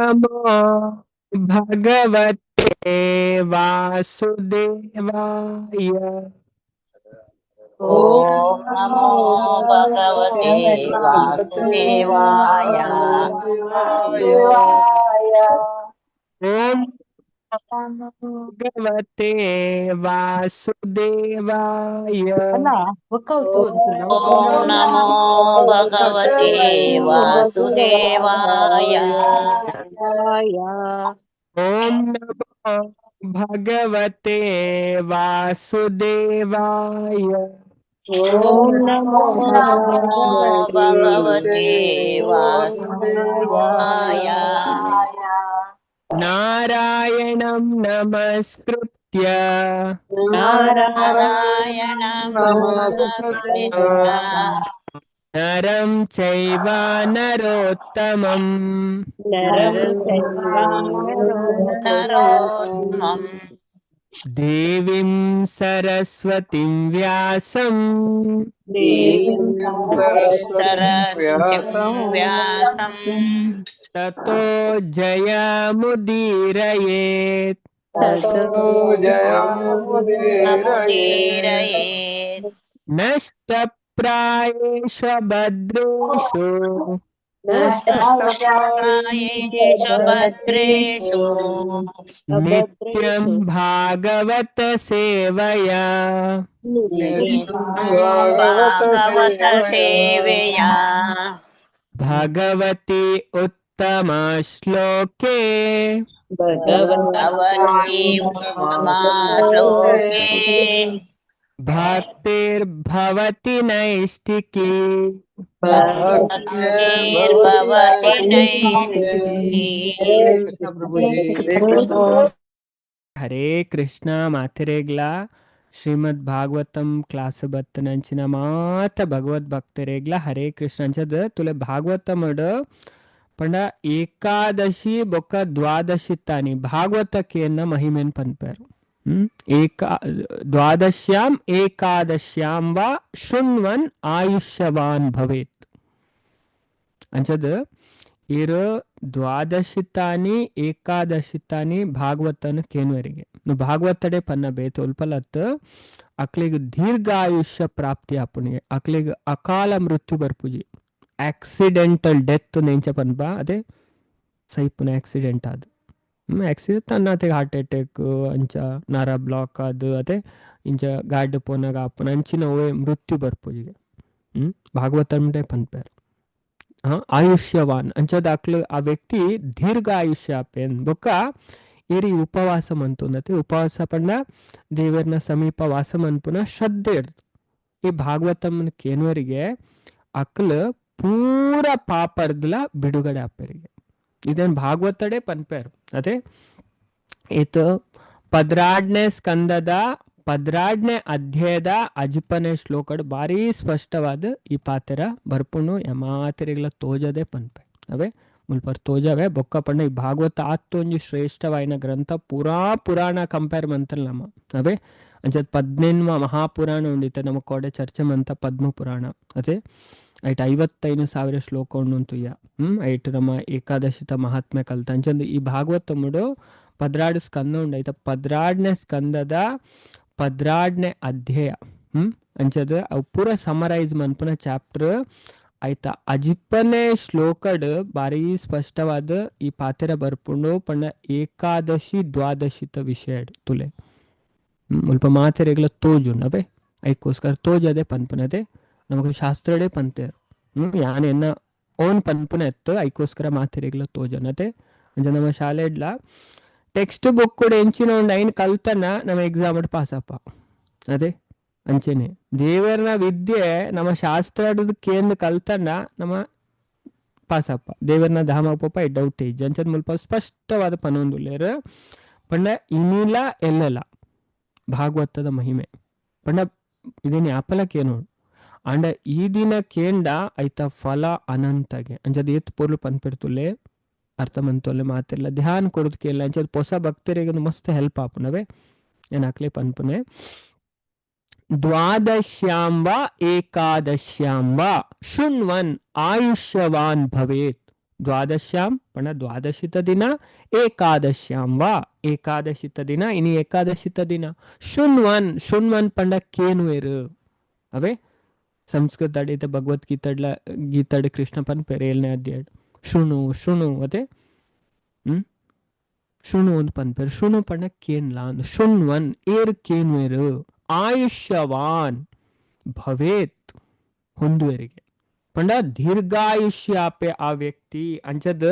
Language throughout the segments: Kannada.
नमो भगवते वासुदेवाय। ओम नमो भगवते वासुदेवाय। ओम भगवते वासुदेवाय। ओम नमो भगवते वासुदेवाय। ओम नमो भगवते वासुदेवाय। ओम नमो भगवते वासुदेवाय। नारायणं नमस्कृत्य नारायणं नमस्कृत्य नरं चैव नरोत्तमम् नरं चैव नरोत्तमम् देवीं सरस्वतीं व्यासं देवीं सरस्वतीं व्यासं ततो जयमुदीरयेत्। ततो जयमुदीरयेत्। नष्टप्रायेषु भद्रेषु नष्टप्रायेषु भद्रेषु नित्यं भागवत सेवया नित्यं भागवत सेवया भगवती उत्तम श्लोके भगवती उत्तमा श्लोके भक्तिर्भवति नैष्टिकी। भक्तिर्भवति नैष्ठिकी। हरे कृष्ण माथिरेग्ला ಶ್ರೀಮದ್ ಭಾಗವತಂ ಕ್ಲಾಸ್ ಬತ್ತನಂಚಿನ ಮಾತ ಭಗವದ್ ಭಕ್ತರೇಗ್ಲ ಹರೇ ಕೃಷ್ಣ ಅಂಚದ ತುಲೆ ಭಾಗವತಮಡ ಪಂಡ ಏಕಾದಶಿ ಬೊಕ್ಕ ದ್ವಾದಶಿ ತಾನಿ ಭಾಗವತಕ್ಕೆಯನ್ನ ಮಹಿಮೆನ್ ಪನ್ಪೇರು. ದ್ವಾದಶ್ಯಾಂ ಏಕಾದಶ್ಯಾಂ ವಾ ಶೃಣ್ವನ್ ಆಯುಷ್ಯವಾನ್ ಭವೇತ್ ಅಂಚದ ಇರು ದ್ವಾದಶಿತಾನಿ ಏಕಾದಶಿತಾನಿ ಭಾಗವತನ ಕೇನ್ವರಿಗೆ ಭಾಗವತಡೆ ಪನ್ನ ಬೇತು ಉಲ್ಪಲತ್ ಅಕ್ಲಿಗೆ ದೀರ್ಘಾಯುಷ್ಯ ಪ್ರಾಪ್ತಿ ಆಪುಣಿಗೆ ಅಕ್ಲಿಗೆ ಅಕಾಲ ಮೃತ್ಯು ಬರ್ಪುಜಿ ಆಕ್ಸಿಡೆಂಟಲ್ ಡೆತ್ ನೆಂಚ ಪನ್ಪ ಅದೇ ಸೈಪುನ ಆಕ್ಸಿಡೆಂಟ್ ಆದ ಆಕ್ಸಿಡೆಂಟ್ ಅನ್ನತೆ ಹಾರ್ಟ್ ಅಟ್ಯಾಕ್ ಅಂಚ ನರ ಬ್ಲಾಕ್ ಆದ ಅದೇ ಇಂಚ ಗಾಡಿ ಪೋನಾಗ ಆಪುನ ಅಂಚಿನ ಓವೆ ಮೃತ್ಯು ಬರ್ಪುಜಿಗೆ ಭಾಗವತಂಡೆ ಪನ್ಪೇರು ಆಯುಷ್ಯವಾನ್ ಅಂಚದಾಕ್ಲು ಆ ವ್ಯಕ್ತಿ ದೀರ್ಘ ಆಯುಷ್ಯ ಆಪೇನ್ ಬೊಕ್ಕ ಏರಿ ಉಪವಾಸ ಮಂತುಂದತೆ ಉಪವಾಸ ಪಂಡ ದೇವರನ ಸಮೀಪ ವಾಸ ಮನ್ಪುನ ಶ್ರದ್ಧೆ ಇರ್ದು ಈ ಭಾಗವತಮ್ಮನ ಕೇನ್ವರಿಗೆ ಅಕ್ಲು ಪೂರ ಪಾಪರ್ದಲ ಬಿಡುಗಡೆ ಆಪೇರಿಗೆ ಇದೇನು ಭಾಗವತಡೆ ಪನ್ಪೇರು ಅದೇ ಈತ 12ನೇ ಸ್ಕಂದದ 12ನೇ ಅಧ್ಯಾಯದ ಅಜಿಪನೆ ಶ್ಲೋಕಡ್ ಭಾರಿ ಸ್ಪಷ್ಟವಾದ ಈ ಪಾತ್ರ ಬರ್ಪುಣು ಯಮಾತಿರಿಗಳ ತೋಜದೆ ಪನ್ಪೆ ಅವೇ ಮುಲ್ಪರ್ ತೋಜವೆ ಬೊಕ್ಕ ಪಂಡ ಈ ಭಾಗವತ ಆತ್ತೊಂಜಿ ಶ್ರೇಷ್ಠವಾಯಿನ ಗ್ರಂಥ ಪೂರಾ ಪುರಾಣ ಕಂಪೇರ್ ಮಂತಲ್ ನಮ್ಮ ಅವೇ ಅಂಚದ್ 18వ ಮಹಾಪುರಾಣ ಉಂಡಿತ ನಮ್ಮ ಕೋಡೆ ಚರ್ಚೆ ಮಂತ ಪದ್ಮ ಪುರಾಣ ಅದೇ ಐಟ್ 55,000 ಶ್ಲೋಕ ಉಂಡುಂತುಯ್ಯ ಐಟ್ ನಮ್ಮ ಏಕಾದಶಿತ ಮಹಾತ್ಮೆ ಕಲ್ತ ಅಂಚಂದು ಈ ಭಾಗವತ ಮುಡು 16 ಸ್ಕಂದ ಉಂಡೈತ 12ನೇ ಸ್ಕಂದದ 12ನೇ ಅಧ್ಯಾಯ ಅಂಚದ ಅವು ಪೂರ ಸಮರೈಸ್ ಮನ್ಪುನ ಚಾಪ್ಟರ್ ಆಯ್ತಾ ಅಜಿಪ್ಪನೇ ಶ್ಲೋಕಡ್ ಭಾರಿ ಸ್ಪಷ್ಟವಾದ ಈ ಪಾತ್ರ ಬರ್ಪುಂಡು ಪಂಡ ಏಕಾದಶಿ ದ್ವಾದಶಿತ ವಿಷಯ ತುಲೆ ಮುಲ್ಪ ಮಾತೆರೆಗ್ಲ ತೋಜುಂಡು ಅವೇ ಐಕೋಸ್ಕರ ತೋಜದೆ ಪನ್ಪುನದೆ ನಮಗೆ ಶಾಸ್ತ್ರಡೆ ಪಂತೇರು ಯಾನೆನ್ನ ಓನ್ ಪನ್ಪುನ ಎತ್ತು ಐಕೋಸ್ಕರ ಮಾತೆರೆಗ್ಲ ತೋಜನತೆ ಅಂಚ ನಮ್ಮ ಶಾಲೆಡ್ಲ ಟೆಕ್ಸ್ಟ್ ಬುಕ್ ಕೂಡ ಎಂಚಿನ ಒಂದು 9 ಕಲ್ತನ ನಮ್ಮ ಎಕ್ಸಾಮ್ ಪಾಸ್ ಅಪ್ಪ ಅದೇ ಅಂಚೆನೆ ದೇವರನ ವಿದ್ಯೆ ನಮ್ಮ ಶಾಸ್ತ್ರದ ಕೇಂದ್ರ ಕಲ್ತನ ನಮ್ಮ ಪಾಸಪ್ಪ ದೇವರನ ಧಾಮ ಪಪ್ಪ ಡೌಟ್ ಏಜ್ ಅಂಚದ ಮುಲ್ಪ ಸ್ಪಷ್ಟವಾದ ಪನೊಂದುಲ್ಲೇರು ಪಂಡ ಇನ್ನಿಲ್ಲ ಎಲ್ಲೆಲ್ಲ ಭಾಗವತದ ಮಹಿಮೆ ಪಂಡ ಇದೇನು ಆಪಲಕ್ಕೆ ಏನು ಅಂಡ ಈ ದಿನ ಕೇಂಡ ಐತ ಫಲ ಅನಂತಗೆ ಅಂಚದ ಏತ್ ಪೊರ್ಲು ಪನ್ಪೆಡ್ತುಲೆ ಅರ್ಥ ಮಂತೋಲೆ ಮಾತೆಲ್ಲ ಧ್ಯಾನ ಕೊಡೋದು ಕೇಳ ಅಂಚದ ಹೊಸ ಭಕ್ತರಿಗೆ ಮಸ್ತ್ ಹೆಲ್ಪ್ ಆಪುನವೆ ಏನಾಕ್ಲೆ ಪನ್ಪುನೆ ದ್ವಾದಶ್ಯಾಂ ವಾ ಏಕಾದಶ್ಯಾಂ ವಾ ಶೃಣ್ವನ್ ಆಯುಷ್ಯವಾನ್ ಭವೇತ್ ದ್ವಾದಶ್ಯಾಂ ಪಂಡ ದ್ವಾದಶಿತ ದಿನ, ಏಕಾದಶ್ಯಾಂ ವಾ ಏಕಾದಶಿತ ದಿನ, ಇನಿ ಏಕಾದಶಿತ ದಿನ. ಶುಣ್ವನ್ ಪಂಡ ಕೇನುವೆರು అవే ಸಂಸ್ಕೃತ ಅಡಿತ ಭಗವದ್ಗೀತಡ್ಲ ಗೀತಡ್ ಕೃಷ್ಣ ಪನ್ ಪೆರೇಲ್ನೇ ಅಧ್ಯಾಯ ಶೃಣು ಅದೇ ಶೃಣು ಒಂದು ಪನ್ ಪೇರು ಶೃಣು ಪಂಡ ಕೇನ್ಲಾ ಅಂದ್ ಶೃಣ್ವನ್ ಏರ್ ಕೇನ್ವೇರು ಆಯುಷ್ಯವಾನ್ ಭವೇತ್ ಹೊಂದುವರಿಗೆ ಪಂಡ ದೀರ್ಘಾಯುಷ್ಯಾಪೆ ಆ ವ್ಯಕ್ತಿ ಅಂಚದ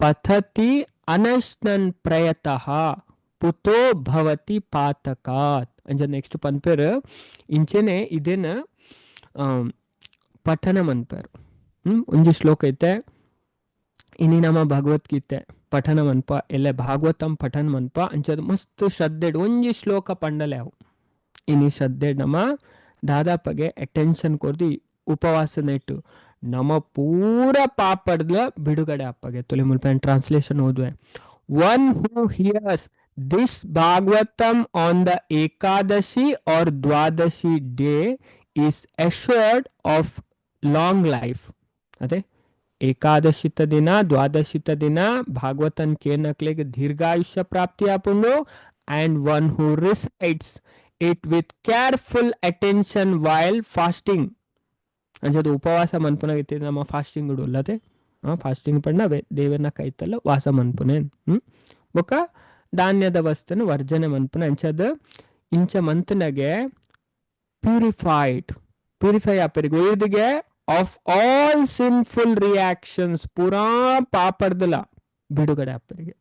ಪಥತಿ ಅನಶ್ನನ್ ಪ್ರಯತಃ ಪುತೋ ಭವತಿ ಪಾತಕಾತ್ ಅಂಚದ ನೆಕ್ಸ್ಟ್ ಪನ್ಪೇರು ಇಂಚೆನೆ ಇದೇನ ಪಠನ ಮನ್ಪೇರು ಒಂಜಿ ಶ್ಲೋಕ ಐತೆ ಇನಿ ನಮ್ಮ ಭಗವದ್ಗೀತೆ ಪಠನ ಮನ್ಪ ಎಲ್ಲ ಭಾಗವತಂ ಪಠನ ಮನ್ಪ ಅಂಚದ ಮಸ್ತ್ ಶ್ರದ್ಧೆಡ್ ಒಂಜಿ ಶ್ಲೋಕ ಪಂಡಲೆ ಅವು ಇನಿ ಶ್ರದ್ಧೆಡ್ ನಮ್ಮ ದಾದಾಪಗೆ ಅಟೆನ್ಷನ್ ಕೊರ್ದು ಉಪವಾಸ ನೆಟ್ಟು ನಮ್ಮ ಪೂರ ಪಾಪಡ್ಲ ಬಿಡುಗಡೆ ಅಪ್ಪಗೆ ತೊಲೆ ಮುಲ್ಪ ಟ್ರಾನ್ಸ್ಲೇಷನ್ ಓದುವೆ. One who hears this Bhagavatam on the Ekadashi or Dwadashi day is assured of long life. ಅದೇ ಏಕಾದಶಿತ ದಿನ ದ್ವಾದಶಿತ ದಿನ ಭಾಗವತನ್ ಕೇನಕ್ಲೆಗೆ ದೀರ್ಘಾಯುಷ್ಯ ಪ್ರಾಪ್ತಿ ಆಪುಂಡು. And one who recites it with careful attention while fasting ಅಂಚದು ಉಪವಾಸ ಮನ್ಪುನಾಗೈತಿ ನಮ್ಮ ಫಾಸ್ಟಿಂಗ್ ಇಡು ಅಲ್ಲದೆ ಫಾಸ್ಟಿಂಗ್ ಪಂಡ ದೇವರನ್ನ ಕೈತಲ್ಲ ವಾಸ ಮನ್ಪುನೇನ್ ಬೊಕ್ಕ ಧಾನ್ಯದ ವಸ್ತುನ ವರ್ಜನೆ ಮನ್ಪುನ ಅಂಚದ ಇಂಚ ಮಂತನಗೆ ಪ್ಯೂರಿಫೈ ಆಪರಿಗೆ ಇದಿಗೆ ಆಫ್ ಆಲ್ ಸಿನ್ಫುಲ್ ರಿಯಾಕ್ಷನ್ಸ್ ಪೂರಾ ಪಾಪಡ್ದಲ್ಲ ಬಿಡುಗಡೆ ಆಪರಿಗೆ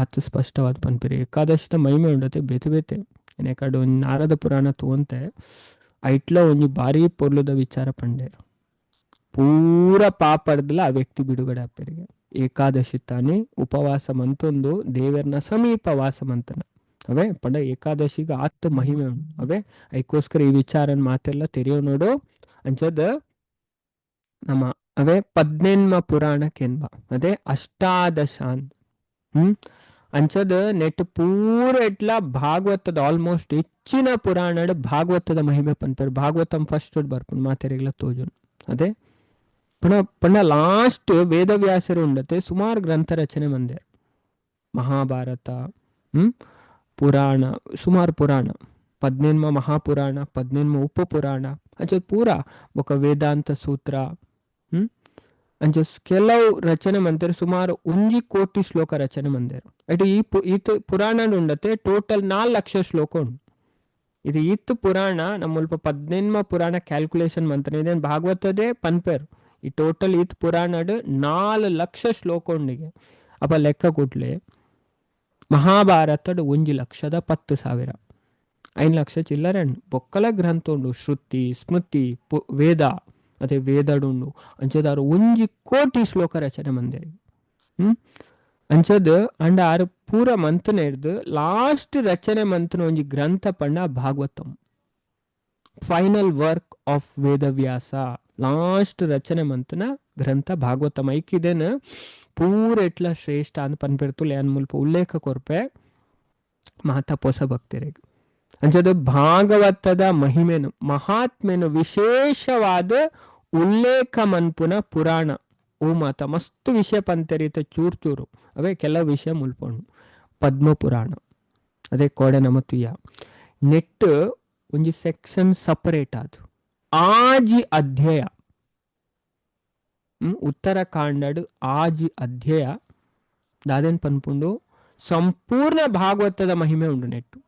ಆತು ಸ್ಪಷ್ಟವಾದ ಪನ್ಪಿರಿ ಏಕಾದಶಿತ ಮಹಿಮೆ ಉಂಡತೆ ಬೇತೆ ಬೇತೆ ಏನೆಕಡೆ ಒಂದು ನಾರದ ಪುರಾಣ ತಗೊಂತೆ ಐಟ್ಲ ಒಂಜಿ ಬಾರಿ ಪೊರ್ಲುದ ವಿಚಾರ ಪಂಡೆ ಪೂರ ಪಾಪಡ್ದಲ್ಲ ಆ ವ್ಯಕ್ತಿ ಬಿಡುಗಡೆ ಆಪರಿಗೆ ಏಕಾದಶಿ ತಾನೇ ಉಪವಾಸ ಮಂತೊಂದು ದೇವರನ್ನ ಸಮೀಪ ವಾಸ ಮಂತನ ಅವೇ ಪಂಡ ಏಕಾದಶಿಗೆ ಆತ್ ಮಹಿಮೆ ಉಂಟು ಅವೇ ಅದಕ್ಕೋಸ್ಕರ ಈ ವಿಚಾರನ ಮಾತೆಲ್ಲ ತೆರೆಯೋ ನೋಡು ಅಂಚದ ನಮ್ಮ ಅವೇ 18ಮ ಪುರಾಣ ಕೆನ್ಬ ಅದೇ ಅಷ್ಟಾದಶಾನ್ ಅಂಚದ ನೆಟ್ ಪೂರ ಎಟ್ಲ ಭಾಗವತದ ಆಲ್ಮೋಸ್ಟ್ ಹೆಚ್ಚಿನ ಪುರಾಣ ಭಾಗವತದ ಮಹಿಮೆ ಪಂಪರ್ ಭಾಗವತಂ ಫಸ್ಟ್ ಬರ್ಪುಂಡು ಮಾತೆರೆಗ್ಲ ತೋಜುನ್ ಅದೇ ಪಂಡ ಲಾಸ್ಟ್ ವೇದವ್ಯಾಸರು ಉಂಡತೆ ಸುಮಾರು ಗ್ರಂಥ ರಚನೆ ಮಂದೆ ಮಹಾಭಾರತ ಪುರಾಣ ಸುಮಾರು ಪುರಾಣ 18ಮ ಮಹಾಪುರಾಣ 18ಮ ಉಪಪುರಾಣ ಅಂಚ ಪೂರ ಬೊಕ ವೇದಾಂತ ಸೂತ್ರ ಅಂಚ ಕೆಲವು ರಚನೆ ಮಂತಾರೆ ಸುಮಾರು 1 ಕೋಟಿ ಶ್ಲೋಕ ರಚನೆ ಮಂದೇರು ಅಟ್ ಈತ್ ಪುರಾಣ ಉಂಡತೆ ಟೋಟಲ್ 4 ಲಕ್ಷ ಶ್ಲೋಕ ಉಂಡು ಇದು ಈತ್ ಪುರಾಣ ನಮ್ಮ 18ಮ ಪುರಾಣ ಕ್ಯಾಲ್ಕುಲೇಷನ್ ಮಂತಾನೆ ಇದೇನು ಭಾಗವತದೇ ಪನ್ಪೇರು ಈ ಟೋಟಲ್ ಈತ್ ಪುರಾಣಡ್ 4 ಲಕ್ಷ ಶ್ಲೋಕ ಉಂಡಿಗೆ ಅಪ್ಪ ಲೆಕ್ಕ ಕೊಟ್ಲೆ ಮಹಾಭಾರತಡ್ 1,10,000 5 ಲಕ್ಷ ಚಿಲ್ಲರೆ ಬೊಕ್ಕಲ ಗ್ರಂಥ ಉಂಡು ಶ್ರುತಿ ಸ್ಮೃತಿ ವೇದ ಅದೇ ವೇದಡುಂಡು ಅಂಚದಾರು 1 ಕೋಟಿ ಶ್ಲೋಕ ರಚನೆ ಮಂದೇರಿ ಅಂಚದ ಅಂಡ ಆರು ಪೂರ ಮಂತನ ಹಿಡ್ದು ಲಾಸ್ಟ್ ರಚನೆ ಮಂತನ ಒಂಜಿ ಗ್ರಂಥ ಪಂಡ Bhagavatam final work of Vedavyasa last ರಚನೆ ಮಂತನ ಗ್ರಂಥ ಭಾಗವತಂ ಐಕಿದೇನು ಪೂರ ಎಟ್ಲ ಶ್ರೇಷ್ಠ ಅಂತ ಪನ್ಪೆರ್ತುಲೆ ಅನ್ ಮುಲ್ಪ ಉಲ್ಲೇಖ ಕೊರ್ಪೆ ಮಾತಾ ಪೊಸ ಭಕ್ತಿರೆಗ್ ಅಂಚದ ಭಾಗವತದ ಮಹಿಮೆನು ಮಹಾತ್ಮೆನು ವಿಶೇಷವಾದ ಉಲ್ಲೇಖ ಮನ್ಪುನ ಪುರಾಣ ಓ ಮಾತ ಮಸ್ತ್ ವಿಷಯ ಪಂತೆರಿತ ಚೂರು ಚೂರು ಅವೇ ಕೆಲವು ವಿಷಯ ಮುಲ್ಪೊಂಡು ಪದ್ಮ ಪುರಾಣ ಅದೇ ಕೋಡೆ ನಮತುಯ್ಯ ನೆಟ್ ಒಂಜಿ ಸೆಕ್ಷನ್ ಸಪರೇಟ್ ಆದು ಆಜಿ ಅಧ್ಯಾಯ ಉತ್ತರಾಖಂಡಡ್ ಆಜಿ ಅಧ್ಯಾಯ ದಾದೇನ್ ಪನ್ಪುಂಡು ಸಂಪೂರ್ಣ ಭಾಗವತದ ಮಹಿಮೆ ಉಂಡು ನೆಟ್ಟು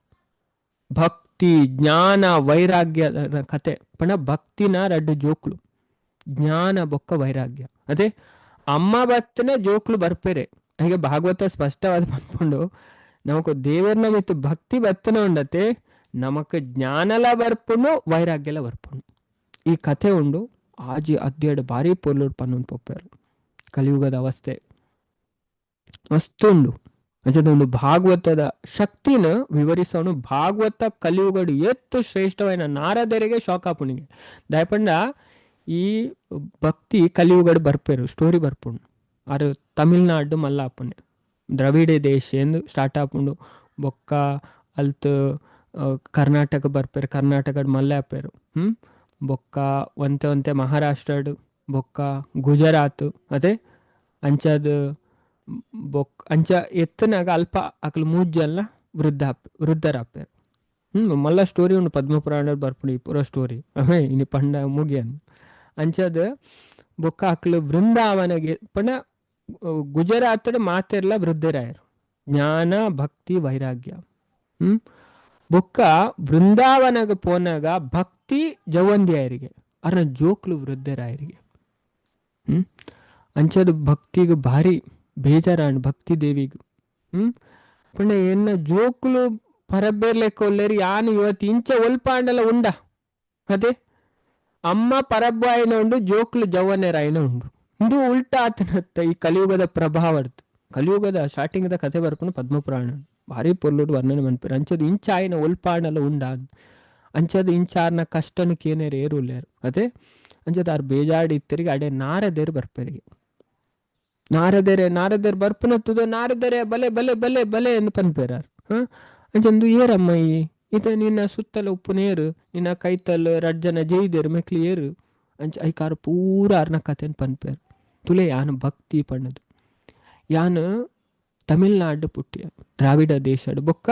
ಭಕ್ತಿ ಜ್ಞಾನ ವೈರಾಗ್ಯ ಕತೆ ಪಣ ಭಕ್ತಿನ 2 ಜೋಕ್ಲು ಜ್ಞಾನ ಬೊಕ್ಕ ವೈರಾಗ್ಯ ಅದೇ ಅಮ್ಮ ಭಕ್ತನ ಜೋಕ್ಲು ಬರ್ಪೇರೆ ಹೀಗೆ ಭಾಗವತ ಸ್ಪಷ್ಟವಾದ ಪನ್ಪುಂಡು ನಮಕ್ ದೇವರನ್ನ ಮಿತ್ತು ಭಕ್ತಿ ಬತ್ತನ ಉಂಡತೆ ನಮಕ್ ಜ್ಞಾನಲ ಬರ್ಪುಂಡು ವೈರಾಗ್ಯಲ ಬರ್ಪುಂಡು ಈ ಕಥೆ ಉಂಡು ಆಜಿ ಅಧ್ಯಯಡ್ ಬಾರಿ ಪೊರ್ಲುಡ್ ಪನ್ನೊಂದು ಪೊಪ್ಪೇರು ಕಲಿಯುಗದ ಅವಸ್ಥೆ ಮಸ್ತ್ ಉಂಡು ಅಂಚದೊಂದು ಭಾಗವತದ ಶಕ್ತಿನ ವಿವರಿಸೋನು ಭಾಗವತ ಕಲಿಯುಗಡು ಎತ್ತು ಶ್ರೇಷ್ಠವಾದ ನಾರದರಿಗೆ ಶೋಕಾಪುಣಿಗೆ ದಯಪಂಡ ಈ ಭಕ್ತಿ ಕಲಿಯುಗಡು ಬರ್ಪೇರು ಸ್ಟೋರಿ ಬರ್ಪುಂಡು ಆರು ತಮಿಳ್ನಾಡು ಮಲ್ಲಾಪುಣೆ ದ್ರವಿಡ ದೇಶ ಎಂದು ಸ್ಟಾರ್ಟ್ ಆಪುಂಡು ಬೊಕ್ಕ ಅಲ್ತ್ ಕರ್ನಾಟಕ ಬರ್ಪೇರು ಕರ್ನಾಟಕಡ್ ಮಲ್ಲೆ ಆಪೇರು ಬೊಕ್ಕ ಒಂತೆ ಮಹಾರಾಷ್ಟ್ರಡ್ ಬೊಕ್ಕ ಗುಜರಾತ್ ಅದೇ ಅಂಚದ ಬೊಕ್ ಅಂಚ ಎತ್ತನಾಗ ಅಲ್ಪ ಅಕ್ಲು ಮೂಜ್ಜಲ್ನ ವೃದ್ಧರಾಪೇರು. ಮಲ್ಲ ಸ್ಟೋರಿ ಉಂಡು ಪದ್ಮಪುರಾಣ ಬರ್ಪುಣಿ ಪೂರ ಸ್ಟೋರಿ ಅವೇ ಇನಿ ಪಂಡ ಮುಗಿಯನ್ ಅಂಚದ ಬೊಕ್ಕ ಅಕ್ಲು ವೃಂದಾವನಗೆ ಪಂಡ ಗುಜರಾತ್ ಮಾತೆರ್ಲ ವೃದ್ಧರಾಯರು ಜ್ಞಾನ ಭಕ್ತಿ ವೈರಾಗ್ಯ. ಬೊಕ್ಕ ವೃಂದಾವನಗ ಪೋನಾಗ ಭಕ್ತಿ ಜವಂದಿಯಾಯರಿಗೆ ಅರ್ನ ಜೋಕ್ಲು ವೃದ್ಧರಾಯರಿಗೆ. ಅಂಚದ ಭಕ್ತಿಗೆ ಭಾರಿ ಬೇಜಾರಾಣ್ ಭಕ್ತಿ ದೇವಿಗೆ. ಪಂಡ ಎನ್ನ ಜೋಕ್ಲು ಪರಬೇರ್ಲೆಕ್ಕೊಲ್ಲೇರಿ ಯಾನು ಇವತ್ತು ಇಂಚ ಒಲ್ಪಾಂಡಲ ಉಂಡ ಅದೇ ಅಮ್ಮ ಪರಬ್ಬಾಯಿನ ಉಂಡು ಜೋಕ್ಲು ಜವನೆರಾಯಿನ ಉಂಡು. ಇದು ಉಲ್ಟಾ ಆತನತ್ತ ಈ ಕಲಿಯುಗದ ಪ್ರಭಾವರ್ತು. ಕಲಿಯುಗದ ಸ್ಟಾರ್ಟಿಂಗ್ದ ಕಥೆ ಬರ್ಪುಣ ಪದ್ಮಪುರಾಣ ಭಾರಿ ಪೊರ್ಲುಡು ವರ್ಣನೆ ಮನ್ಪೇರು. ಅಂಚದು ಇಂಚ ಆಯ್ನ ಒಲ್ಪಾಂಡಲ ಉಂಡ ಅಂಚದು ಇಂಚಾರ್ನ ಕಷ್ಟನಕ್ಕೆ ಏನೇರು ಏರುಲ್ಲೇರು ಅದೇ ಅಂಚದ ಆರು ಬೇಜಾಡಿ ಇತ್ತರಿಗೆ ಅಡೆ ನಾರದೇರು ಬರ್ಪೇರಿಗೆ. ನಾರದೇರು ಬರ್ಪುನತ್ತದ ನಾರದೇರೆ ಬಲೆ ಬಲೆ ಬಲೆ ಬಲೆ ಎಂದು ಪನ್ಪೇರಾರು. ಅಂಚಂದು ಏರಮ್ಮ ಇದು ನಿನ್ನ ಸುತ್ತಲ ಉಪ್ಪುನೇರು ನಿನ್ನ ಕೈತಲ್ ರಡ್ಜನ ಜೈದೇರು ಮೆಕ್ಲಿ ಏರು ಅಂಚ ಐಕಾರು ಪೂರ ಅರ್ನ ಕಥೆನ್ ಪನ್ಪೇರು. ತುಲೆ ಯಾನು ಭಕ್ತಿ ಪಣ್ಣದು ಯಾನು ತಮಿಳ್ನಾಡು ಪುಟ್ಟಿಯ ದ್ರಾವಿಡ ದೇಶಡು ಬೊಕ್ಕ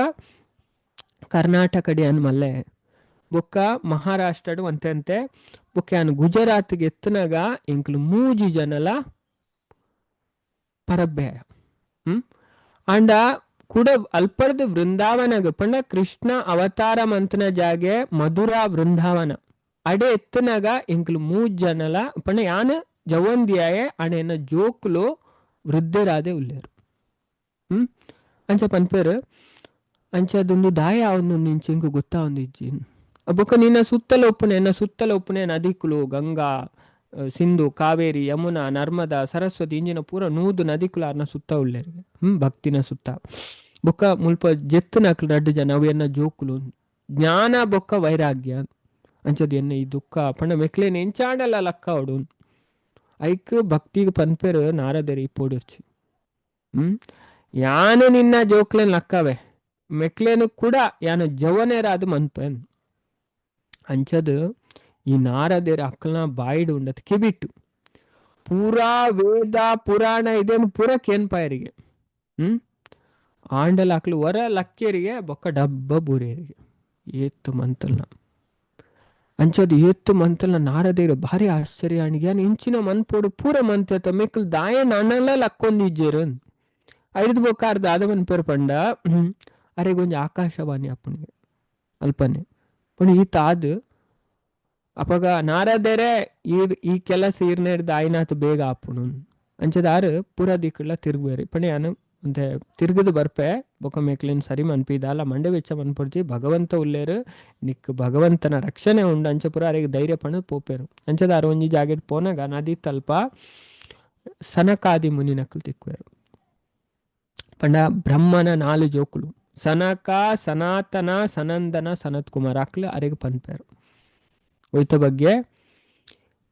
ಕರ್ನಾಟಕಡಿ ಅನ್ ಮಲ್ಲೆ ಬೊಕ್ಕ ಮಹಾರಾಷ್ಟ್ರಡು ಅಂತೆ ಬೊಕ್ಕ ಯಾನು ಗುಜರಾತ್ಗೆ ಎತ್ತನಾಗ ಎಂಕ್ಲು ಮೂಜಿ ಜನಲ ಪರಬ್ಯಾಯ. ಅಂಡ ಕೂಡ ಅಲ್ಪರ್ದು ವೃಂದಾವನಗ ಪಂಡ ಕೃಷ್ಣ ಅವತಾರ ಮಂತನ ಜಾಗೆ ಮಧುರಾ ವೃಂದಾವನ ಅಡೆ ಎತ್ತನಾಗ ಎಂಕ್ಲು ಮೂಜ್ ಜನಲ ಪಂಡ ಯಾನು ಜವಂದಿಯಾಯ ಅಣೆನ ಜೋಕ್ಲು ವೃದ್ಧರಾದೆ ಉಲ್ಲೇರು. ಅಂಚ ಪನ್ಪೇರು ಅಂಚದೊಂದು ದಾಯ ಅವನು ನಿಂಚೆಂಗು ಗೊತ್ತಾ ಒಂದು ಇಜ್ಜಿ ಬೊಕ್ಕ ನಿನ್ನ ಸುತ್ತಲ ಒಪ್ಪುನೆ ನದಿಕುಲು ಗಂಗಾ ಸಿಂಧು ಕಾವೇರಿ ಯಮುನಾ ನರ್ಮದಾ ಸರಸ್ವತಿ ಇಂಜಿನ ಪೂರ 100 ನದಿಕುಲು ಅರ್ನ ಸುತ್ತ ಉಳ್ಳೇರಿಗೆ ಭಕ್ತಿನ ಸುತ್ತ. ಬೊಕ್ಕ ಮುಲ್ಪ ಜೆತ್ತುನಕ್ಲು ರಡ್ಡು ಜನ ಅವು ಎನ್ನ ಜೋಕುಲು ಜ್ಞಾನ ಬೊಕ್ಕ ವೈರಾಗ್ಯ ಅಂಚದ ಎನ್ನ ಈ ದುಃಖ ಪಂಡ ಮೆಕ್ಲೇನ ಎಂಚಾಡಲ್ಲ ಲಕ್ಕ ಅವಡು ಐಕ್ ಭಕ್ತಿಗೆ ಪನ್ಪೇರು ನಾರದೇರಿ ಪೋಡಿರ್ಚಿ. ಯಾನು ನಿನ್ನ ಜೋಕ್ಲೇನ್ ಲಕ್ಕವೆ ಮೆಕ್ಲೇನು ಕೂಡ ಯಾನು ಜವನೇರಾದು ಮನ್ಪೇನ್ ಅಂಚದು ಈ ನಾರದೇರ ಅಕ್ಕಲ್ನ ಬಾಯಿಡು ಉಂಡತ್ ಕಿಬಿಟ್ಟು ಪೂರಾ ವೇದ ಪುರಾಣ ಇದೇನು ಪೂರ ಕೇನ್ಪಾಯರಿಗೆ ಆಂಡಲ ಅಕ್ಲು ವರ ಲಕ್ಕೇರಿಗೆ ಬೊಕ್ಕ ಡಬ್ಬ ಬೂರಿಯರಿಗೆ ಏತ್ತು ಮಂತಲ್ನ ಅಂಚದು ಏತ್ತು ಮಂತಲ್ನ ನಾರದೇರು ಭಾರಿ ಆಶ್ಚರ್ಯ ಅಣಿಗೆ ಯಾನು ಇಂಚಿನ ಮನ್ಪೋಡು ಪೂರ ಮಂತ ಮೆಕ್ಲು ದಾಯ ನನ್ನಲ್ಲ ಲಕ್ಕೊಂದಿಜ್ಜೇರು ಐದು ಬೊಕ್ಕ ಅರ್ಧ ಅದ ಮನ್ಪೇರು ಪಂಡ ಅರೆಗೊಂಜಿ ಆಕಾಶವಾಣಿ ಅಪ್ಪನಿಗೆ ಅಲ್ಪನೆ ಪಣ ಈತ ಆದ್ ಅಪಗ ನಾರದೇರೆ ಈ ಕೆಲಸ ಇರ್ನೇರ್ದ ಆಯ್ನಾತ್ ಬೇಗ ಆಪುಣು ಅಂಚದಾರು ಪೂರ ದಿಕ್ಕಲ್ಲ ತಿರುಗುವೇರಿ ಪಣ ಯಾನು ಅಂತೆ ತಿರುಗದು ಬರ್ಪೆ ಬೊಕ್ಕ ಮೇಕ್ಲೇನು ಸರಿ ಮನ್ಪಿದಲ್ಲ ಮಂಡೆ ವೆಚ್ಚ ಮನ್ಪಡ್ಜಿ ಭಗವಂತ ಉಲ್ಲೇರು ನಿಕ್ ಭಗವಂತನ ರಕ್ಷಣೆ ಉಂಡು ಅಂಚ ಪುರ ಅರೆಗೆ ಧೈರ್ಯ ಪಣ ಪೋಪೇರು ಅಂಚದಾರು ಒಂಜಿ ಜಾಗೆಟ್ ಪೋನಾಗ ನದಿ ತಲ್ಪ ಸನಕಾದಿ ಮುನಿ ನಕಲು ತಿಕ್ಕುವೇರು ಪಂಡ ಬ್ರಹ್ಮನ 4 ಜೋಕುಲು ಸನಕ ಸನಾತನ ಸನಂದನ ಸನತ್ ಕುಮಾರ್ ಅಕ್ಲು ಅರೆಗೆ ಪನ್ಪೇರು ಒಯ್ತ ಬಗ್ಗೆ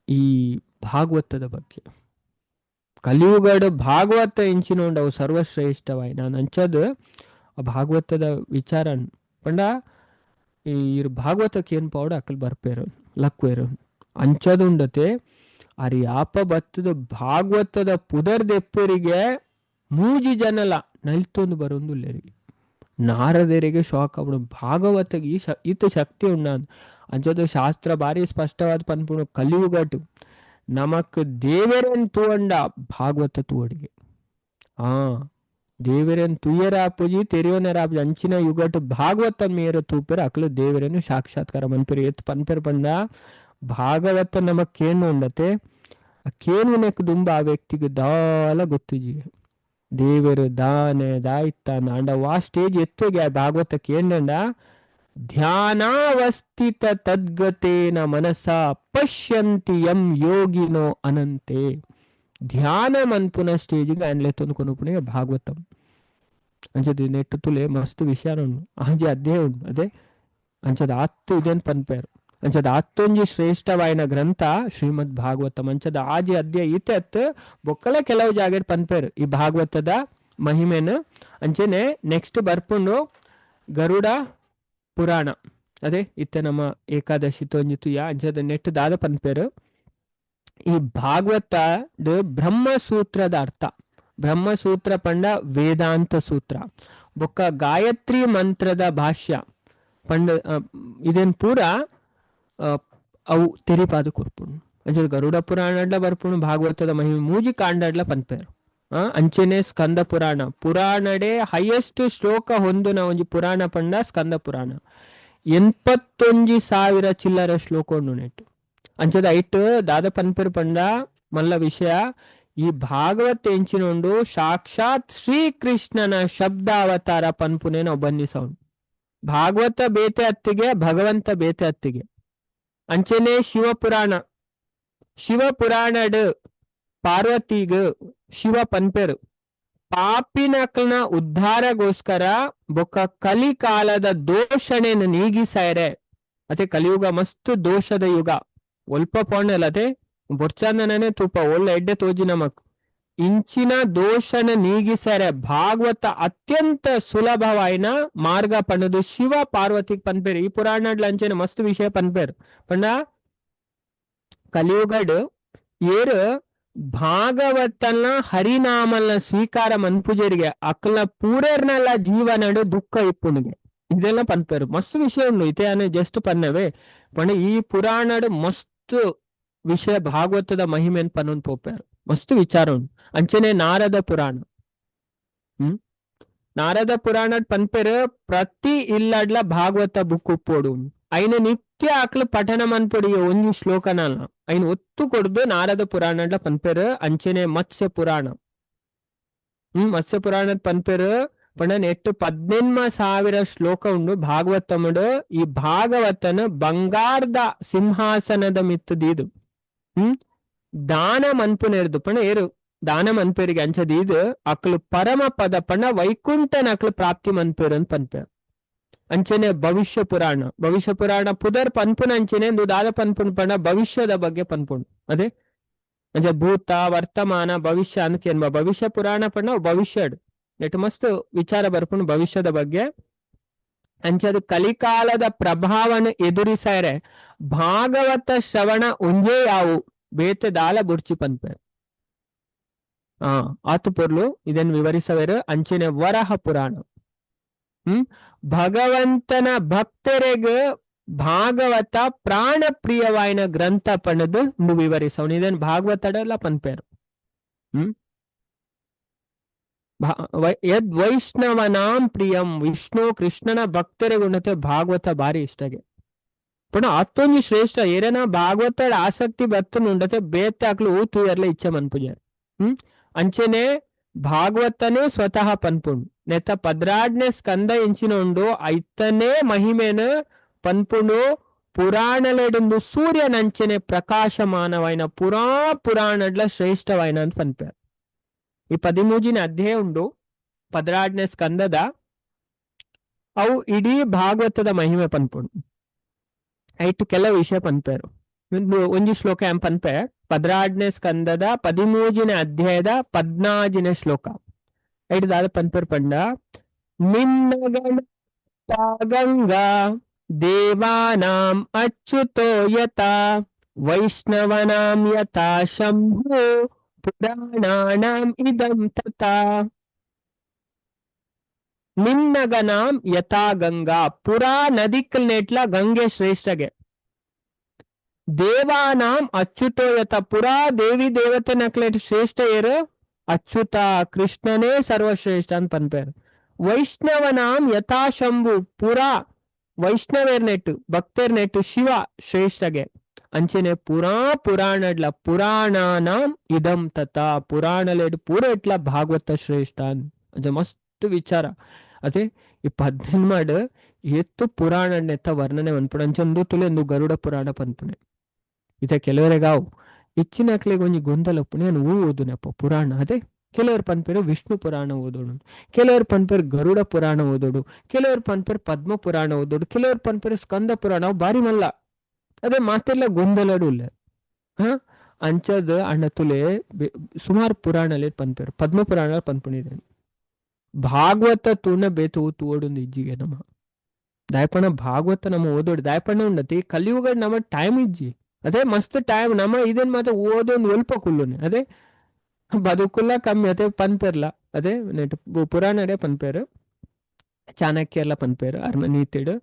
ಈ ಭಾಗವತದ ಬಗ್ಗೆ ಕಲಿಯುಗಡು ಭಾಗವತ ಇಂಚಿನೋಂಡು ಅವು ಸರ್ವಶ್ರೇಷ್ಠವಾಯಿ ನಾನು ಅಂಚದು ಆ ಭಾಗವತದ ವಿಚಾರ ಪಂಡ ಈ ಭಾಗವತಕ್ಕೆ ಏನು ಪೌಡ ಅಕ್ಕಲ್ ಬರ್ಪೇರು ಲಕ್ವೇರು ಅಂಚದು ಉಂಡತೆ ಅರಿ ಆಪ ಬತ್ತದ ಭಾಗವತದ ಪುದರ್ದೆಪ್ಪರಿಗೆ ಮೂಜಿ ಜನಲ ನಲ್ತೊಂದು ಬರೊಂದು ಇಲ್ಲರಿಗೆ ನಾರದೇರಿಗೆ ಶಾಕ್ ಅವಡು ಭಾಗವತಗೆ ಈತ ಶಕ್ತಿ ಉಂಡ ಅಂಚದು ಶಾಸ್ತ್ರ ಭಾರಿ ಸ್ಪಷ್ಟವಾದ ಪನ್ಪುಣ ಕಲಿಯುಗಟು ನಮಕ್ ದೇವರೇನ್ ತೂಂಡ ಭಾಗವತ ತೂವಡಿಗೆ ದೇವರೇನ್ ತುಯ್ಯರಾಪುಜಿ ತೆರಿಯೋನರಾಪುಜಿ ಅಂಚಿನ ಯುಗಟು ಭಾಗವತ ಮೇರ ತೂಪೇರು ಅಕ್ಲು ದೇವರೇನು ಸಾಕ್ಷಾತ್ಕಾರ ಮನ್ಪೇರು ಎತ್ತು ಪನ್ಪೇರು ಪಂಡ ಭಾಗವತ ನಮಕ್ ಕೇನು ಉಂಡತೆ ಆ ಕೇನುನಕ್ ದುಂಬ ಆ ವ್ಯಕ್ತಿಗೆ ದಾಲ ಗೊತ್ತುಜಿಗೆ ದೇವರು ದಾನೆ ದಾಯ್ತಾನ ಅಂಡ ವಾ ಸ್ಟೇಜ್ ಎತ್ತೋಗೆ ಆ ಭಾಗವತಕ್ಕೆ ಏನಂಡ ಧ್ಯಾನಾವಸ್ಥಿತ ತದ್ಗತೇನ ಮನಸ ಪಶ್ಯಂತಿ ಯಂ ಯೋಗಿನೋ ಅನಂತೆ ಧ್ಯಾನ ಮನ್ಪುನ ಸ್ಟೇಜಿಗೆ ಆನ್ಲೆ ತಂದು ಕೊನುಪುಣಿಗೆ ಭಾಗವತಂ ಅಂಚದು ನೆಟ್ಟು ತುಲೆ ಮಸ್ತ್ ವಿಷಯ ಉಂಡು ಆಂಜಿ ಅಧ್ಯಾಯ ಉಂಡು ಅದೇ ಅಂಚದ ಆತ್ತು ಇದೇನು ಪನ್ಪೇರು ಅಂಚದ ಆತ್ತೊಂಜಿ ಶ್ರೇಷ್ಠವಾಯಿನ ಗ್ರಂಥ ಶ್ರೀಮದ್ ಭಾಗವತಂ ಅಂಚದ ಆಜಿ ಅಧ್ಯಾಯ ಈತೆತ್ ಬೊಕ್ಕಲ ಕೆಲವು ಜಾಗೆಟ್ ಪನ್ಪೇರು ಈ ಭಾಗವತದ ಮಹಿಮೆನು ಅಂಚೆನೆ ನೆಕ್ಸ್ಟ್ ಬರ್ಪುಂಡು ಗರುಡ ಪುರಾಣ ಅದೇ ಇತ್ತೆ ನಮ್ಮ ಏಕಾದಶಿ ತೊಂಜಿತು ಯಾ ಅಂಚದ ನೆಟ್ ದಾದ ಪನ್ಪೇರು ಈ ಭಾಗವತ ಬ್ರಹ್ಮಸೂತ್ರದ ಅರ್ಥ. ಬ್ರಹ್ಮಸೂತ್ರ ಪಂಡ ವೇದಾಂತ ಸೂತ್ರ ಬೊಕ್ಕ ಗಾಯತ್ರಿ ಮಂತ್ರದ ಭಾಷ್ಯ ಪಂಡ ಇದೇನು ಪೂರ ಅವು ತೆರಿಪಾದ ಕೊರ್ಪುಣು. ಅಂಚೆ ಗರುಡ ಪುರಾಣ ಬರ್ಪುಣು ಭಾಗವತದ ಮಹಿಮೆ ಮೂಜಿ ಕಾಂಡಡ್ಲ ಪನ್ಪೇರು. ಅಂಚೆನೆ ಸ್ಕಂದ ಪುರಾಣ ಪುರಾಣಡೆ ಹೈಯೆಸ್ಟ್ ಶ್ಲೋಕ ಹೊಂದುನ ಒಂಜಿ ಪುರಾಣ ಪಂಡ ಸ್ಕಂದ ಪುರಾಣ 81,000 ಚಿಲ್ಲರ ಶ್ಲೋಕ ಉಂಡು ನೆಟ್ಟು. ಅಂಚದ ಐಟ್ ದಾದ ಪನ್ಪೇರು ಪಂಡ ಮಲ್ಲ ವಿಷಯ ಈ ಭಾಗವತ ಎಂಚಿನೊಂಡು ಸಾಕ್ಷಾತ್ ಶ್ರೀಕೃಷ್ಣನ ಶಬ್ದಾವತಾರ ಪನ್ಪುನೇನ ಒಬ್ಬಂದಿಸೌಂಡು. ಭಾಗವತ ಬೇತೆ ಅತ್ತಿಗೆ ಭಗವಂತ ಬೇತೆ ಅತ್ತಿಗೆ. ಅಂಚೆನೆ ಶಿವಪುರಾಣಡ್ ಪಾರ್ವತಿಗ ಶಿವ ಪನ್ಪೇರು ಪಾಪಿನಕಲ್ನ ಉದ್ಧಾರಗೋಸ್ಕರ ಬೊಕ್ಕ ಕಲಿಕಾಲದ ದೋಷಣೆನ ನೀಗಿಸಾಯ್ರೆ. ಅತೆ ಕಲಿಯುಗ ಮಸ್ತ್ ದೋಷದ ಯುಗ ಒಲ್ಪ ಪೋಣಲತೆ ಬೊರ್ಚಂದನೇ ತೂಪ ಒಳ್ಳೆ ಎಡ್ಡೆ ತೋಜಿ ನಮಕ್ ಇಂಚಿನ ದೋಷನ ನೀಗಿಸಾರೆ ಭಾಗವತ ಅತ್ಯಂತ ಸುಲಭವಾಯಿನ ಮಾರ್ಗ ಪಂಡದು ಶಿವ ಪಾರ್ವತಿಗೆ ಪನ್ಪೇರು. ಈ ಪುರಾಣಡ್ ಅಂಚೆನೆ ಮಸ್ತ್ ವಿಷಯ ಪನ್ಪೇರು ಪಂಡ ಕಲಿಯುಗಡ್ ಏರು ಭಾಗವತನ ಹರಿನಾಮಲ್ನ ಸ್ವೀಕಾರ ಮನ್ಪುಜರಿಗೆ ಅಕ್ಕಲ ಪೂರೇರ್ನಲ್ಲ ಜೀವನಡು ದುಃಖ ಇಪ್ಪುನಿಗೆ ಇದೆಲ್ಲ ಪನ್ಪೇರು. ಮಸ್ತ್ ವಿಷಯ ಉಂಡು ಇತೆ ಅನೆ ಜಸ್ಟ್ ಪನ್ನವೇ ಪಂಡ ಈ ಪುರಾಣಡ್ ಮಸ್ತ್ ವಿಷಯ ಭಾಗವತದ ಮಹಿಮೆನ್ ಪನ್ನೊಂದು ಪೋಪೇರು ಮಸ್ತ್ ವಿಚಾರ ಉಂಡು. ಅಂಚೆನೆ ನಾರದ ಪುರಾಣ ನಾರದ ಪುರಾಣಡ್ ಪನ್ಪೇರು ಪ್ರತಿ ಇಲ್ಲಡ್ಲ ಭಾಗವತ ಬುಕ್ ಉಪ್ಪೋಡು ಐನ ನಿತ್ಯ ಆಕ್ಲು ಪಠನ ಮನ್ಪೊಡಿ ಒಂಜಿ ಶ್ಲೋಕನಲ್ಲ ಐನ್ ಒತ್ತು ಕೊಡ್ದು ನಾರದ ಪುರಾಣಡ್ಲ ಪನ್ಪೇರು. ಅಂಚೆನೆ ಮತ್ಸ್ಯ ಪುರಾಣ ಮತ್ಸ್ಯ ಪುರಾಣದ ಪನ್ಪೇರು ಪಂಡ ನೆಟ್ಟು 18,000 ಶ್ಲೋಕ ಉಂಡು ಭಾಗವತಮಡು. ಈ ಭಾಗವತನ ಬಂಗಾರದ ಸಿಂಹಾಸನದ ಮಿತ್ತದೀದು ದಾನ ಮನ್ಪುನೇರ್ದು ಪಂಡ ಏರು ದಾನ ಮನ್ಪೇರಿಗೆ ಅಂಚದೀದು ಅಕ್ಲು ಪರಮ ಪದ ಪಂಡ ವೈಕುಂಠನ ಅಕ್ಲು ಪ್ರಾಪ್ತಿ ಮನ್ಪೇರು ಅಂತ ಪನ್ಪೇರು. ಅಂಚೆನೆ ಭವಿಷ್ಯ ಪುರಾಣ ಪುದರ್ ಪನ್ಪುನ ಅಂಚೆನೆ ದಾದ ಪನ್ಪುನ್ ಪಂಡ ಭವಿಷ್ಯದ ಬಗ್ಗೆ ಪನ್ಪುಂಡು. ಅದೇ ಅಂಚೆ ಭೂತ ವರ್ತಮಾನ ಭವಿಷ್ಯ ಅನ್ಕೆ ಭವಿಷ್ಯ ಪುರಾಣ ಪಂಡ ಭವಿಷ್ಯಡ್ ನೆಟ್ ಮಸ್ತ್ ವಿಚಾರ ಬರ್ಪುಂಡು ಭವಿಷ್ಯದ ಬಗ್ಗೆ. ಅಂಚದು ಕಲಿಕಾಲದ ಪ್ರಭಾವನ ಎದುರಿಸಾರೆ ಭಾಗವತ ಶ್ರವಣ ಒಂಜೇ ಯಾವು ಬೇತೆ ದಾಲ ಬುಡ್ಚಿ ಪನ್ಪೇರು. ಆತು ಪೊರ್ಲು ಇದನ್ನು ವಿವರಿಸವೇರು. ಅಂಚೆನೆ ವರಹ ಪುರಾಣ ಭಗವಂತನ ಭಕ್ತರಿಗೆ ಭಾಗವತ ಪ್ರಾಣ ಪ್ರಿಯವಾಯಿನ ಗ್ರಂಥ ಪಣದು ವಿವರಿಸವನು ಇದನ್ನು ಭಾಗವತಡೆಲ್ಲ ಪನ್ಪೇರು. ಯದ್ ವೈಷ್ಣವನಾಂ ಪ್ರಿಯಂ ವಿಷ್ಣು ಕೃಷ್ಣನ ಭಕ್ತರಿಗೆ ಉನ್ನತೆ ಭಾಗವತ ಬಾರಿ ಇಷ್ಟಗೆ ಪುಣ ಅತ್ತೊಂಜಿ ಶ್ರೇಷ್ಠ ಏರೇನ ಭಾಗವತ ಆಸಕ್ತಿ ಬರ್ತನು ಉಂಡತೆ ಬೇತೆ ಆಕ್ಲು ಊತು ಎಲ್ಲ ಇಚ್ಛೆ ಮನ್ಪುಜಾರ. ಅಂಚೆನೆ ಭಾಗವತನೇ ಸ್ವತಃ ಪನ್ಪುಂಡು ನೆತ್ತ 16ನೇ ಸ್ಕಂದ ಎಂಚಿನ ಉಂಡು ಐತನೇ ಮಹಿಮೆನ ಪನ್ಪುಂಡು ಪುರಾಣಲೆಡುಂದು ಸೂರ್ಯನಂಚನೆ ಪ್ರಕಾಶಮಾನವಾಯಿನ ಪುರಾಣಡ್ಲ ಶ್ರೇಷ್ಠವಾಯಿನ ಅಂತ ಪನ್ಪೇರು. ಈ 13ನೇ ಅಧ್ಯಾಯ ಉಂಡು 16ನೇ ಸ್ಕಂದದ ಅವು ಇಡೀ ಭಾಗವತದ ಮಹಿಮೆ ಪನ್ಪುಂಡು ಐಟು ಕೆಲವು ವಿಷಯ ಪನ್ಪೇರು. ಒಂಜಿ ಶ್ಲೋಕ ಎಂ ಪನ್ಪೆ 16ನೇ ಸ್ಕಂದದ 13ನೇ ಅಧ್ಯಾಯದ 14ನೇ ಶ್ಲೋಕ ಐಟು ದಾದ ಪನ್ಪೇರು ಪಂಡ ಗಂಗಾ ದೇವಾನಾಂ ಅಚ್ಯುತೋ ಯತಾ ವೈಷ್ಣವನಾಂ ಯಥಾ ಶಂಭು ಪುರಾಣಾನಾಂ ಇದಂ ತಥಾ. ನಿನ್ನಗನಾಂ ಯಥಾ ಗಂಗಾ ಪುರಾ ನದಿಕಲ್ ನೆಟ್ಲ ಗಂಗೆ ಶ್ರೇಷ್ಠಗೆ ದೇವಾನಾಂ ಅಚ್ಯುತೋ ಯಥ ಪುರಾ ದೇವಿ ದೇವತೆ ನಕ್ಲೆಟ್ ಶ್ರೇಷ್ಠ ಏರು ಅಚ್ಯುತ ಕೃಷ್ಣನೇ ಸರ್ವಶ್ರೇಷ್ಠ ಅಂತ ಪನ್ಪೇರು. ವೈಷ್ಣವನಾಂ ಯಥಾ ಶಂಭು ಪುರಾ ವೈಷ್ಣವೇರ್ ನೆಟ್ಟು ಭಕ್ತೇರ್ ನೆಟ್ಟು ಶಿವ ಶ್ರೇಷ್ಠಗೆ ಅಂಚೆನೆ ಪುರಾಣಡ್ಲ ಪುರಾಣಾನಾಂ ಇದಂ ತಥಾ ಪುರಾಣಲೆಡ್ ಪೂರ ಇಟ್ಲ ಭಾಗವತ ಶ್ರೇಷ್ಠ ಅಂತ ಮಸ್ತ್ ವಿಚಾರ. ಅದೇ ಈ 18 ಎತ್ತು ಪುರಾಣನೆತ್ತ ವರ್ಣನೆ ಪನ್ಪುಣ ಅಂಚಂದು ತುಲೆಂದು ಗರುಡ ಪುರಾಣ ಪನ್ಪುಣೆ ಇತ ಕೆಲವರೆಗಾವು ಇಚ್ಚಿನ ಅಕ್ಲೆಗೆ ಒಂಜಿ ಗೊಂದಲ ಪುಣೆ ಹೂ ಓದುನಪ್ಪ ಪುರಾಣ. ಅದೇ ಕೆಲವರು ಪನ್ಪೇರು ವಿಷ್ಣು ಪುರಾಣ ಓದೋಡು, ಕೆಲವರು ಪನ್ಪೇರು ಗರುಡ ಪುರಾಣ ಓದೋಡು, ಕೆಲವರು ಪನ್ಪೇರು ಪದ್ಮ ಪುರಾಣ ಓದೋಡು, ಕೆಲವರು ಪನ್ಪೇರು ಸ್ಕಂದ ಪುರಾಣ ಅವು ಬಾರಿ ಮಲ್ಲ. ಅದೇ ಮಾತೆಲ್ಲ ಗೊಂದಲಡು ಇಲ್ಲ ಅಂಚದ ಅಣ್ಣ ತುಲೆ ಸುಮಾರು ಪುರಾಣಲ್ಲಿ ಪನ್ಪೇರು ಪದ್ಮ ಪುರಾಣ ಪನ್ಪುಣಿದ್ದೇನೆ. ಭಾಗವತ ತೂಣ ಬೇತು ಊತು ಓಡೊಂದು ಇಜ್ಜಿಗೆ ನಮ್ಮ ದಾಯಪಣ್ಣ ಭಾಗವತ ನಮ್ಮ ಓದೋಡು ದಾಯಪಣ್ಣ ಉಂಡತಿ ಕಲಿಯುಗ ನಮ್ಮ ಟೈಮ್ ಇಜ್ಜಿ ಅದೇ ಮಸ್ತ್ ಟೈಮ್ ನಮ್ಮ ಇದನ್ ಮಾತ್ರ ಓದೊಂದು ಒಲ್ಪ ಕುಲ್ಲುನೆ ಅದೇ ಬದುಕುಲ್ಲ ಕಮ್ಮಿ ಅದೇ ಪನ್ಪೇರ್ಲ ಅದೇ ನೆಟ್ ಪುರಾಣಡೆ ಪನ್ಪೇರು ಚಾಣಕ್ಯರ್ಲ ಪನ್ಪೇರು ಅರ್ಮನೀತಿಡು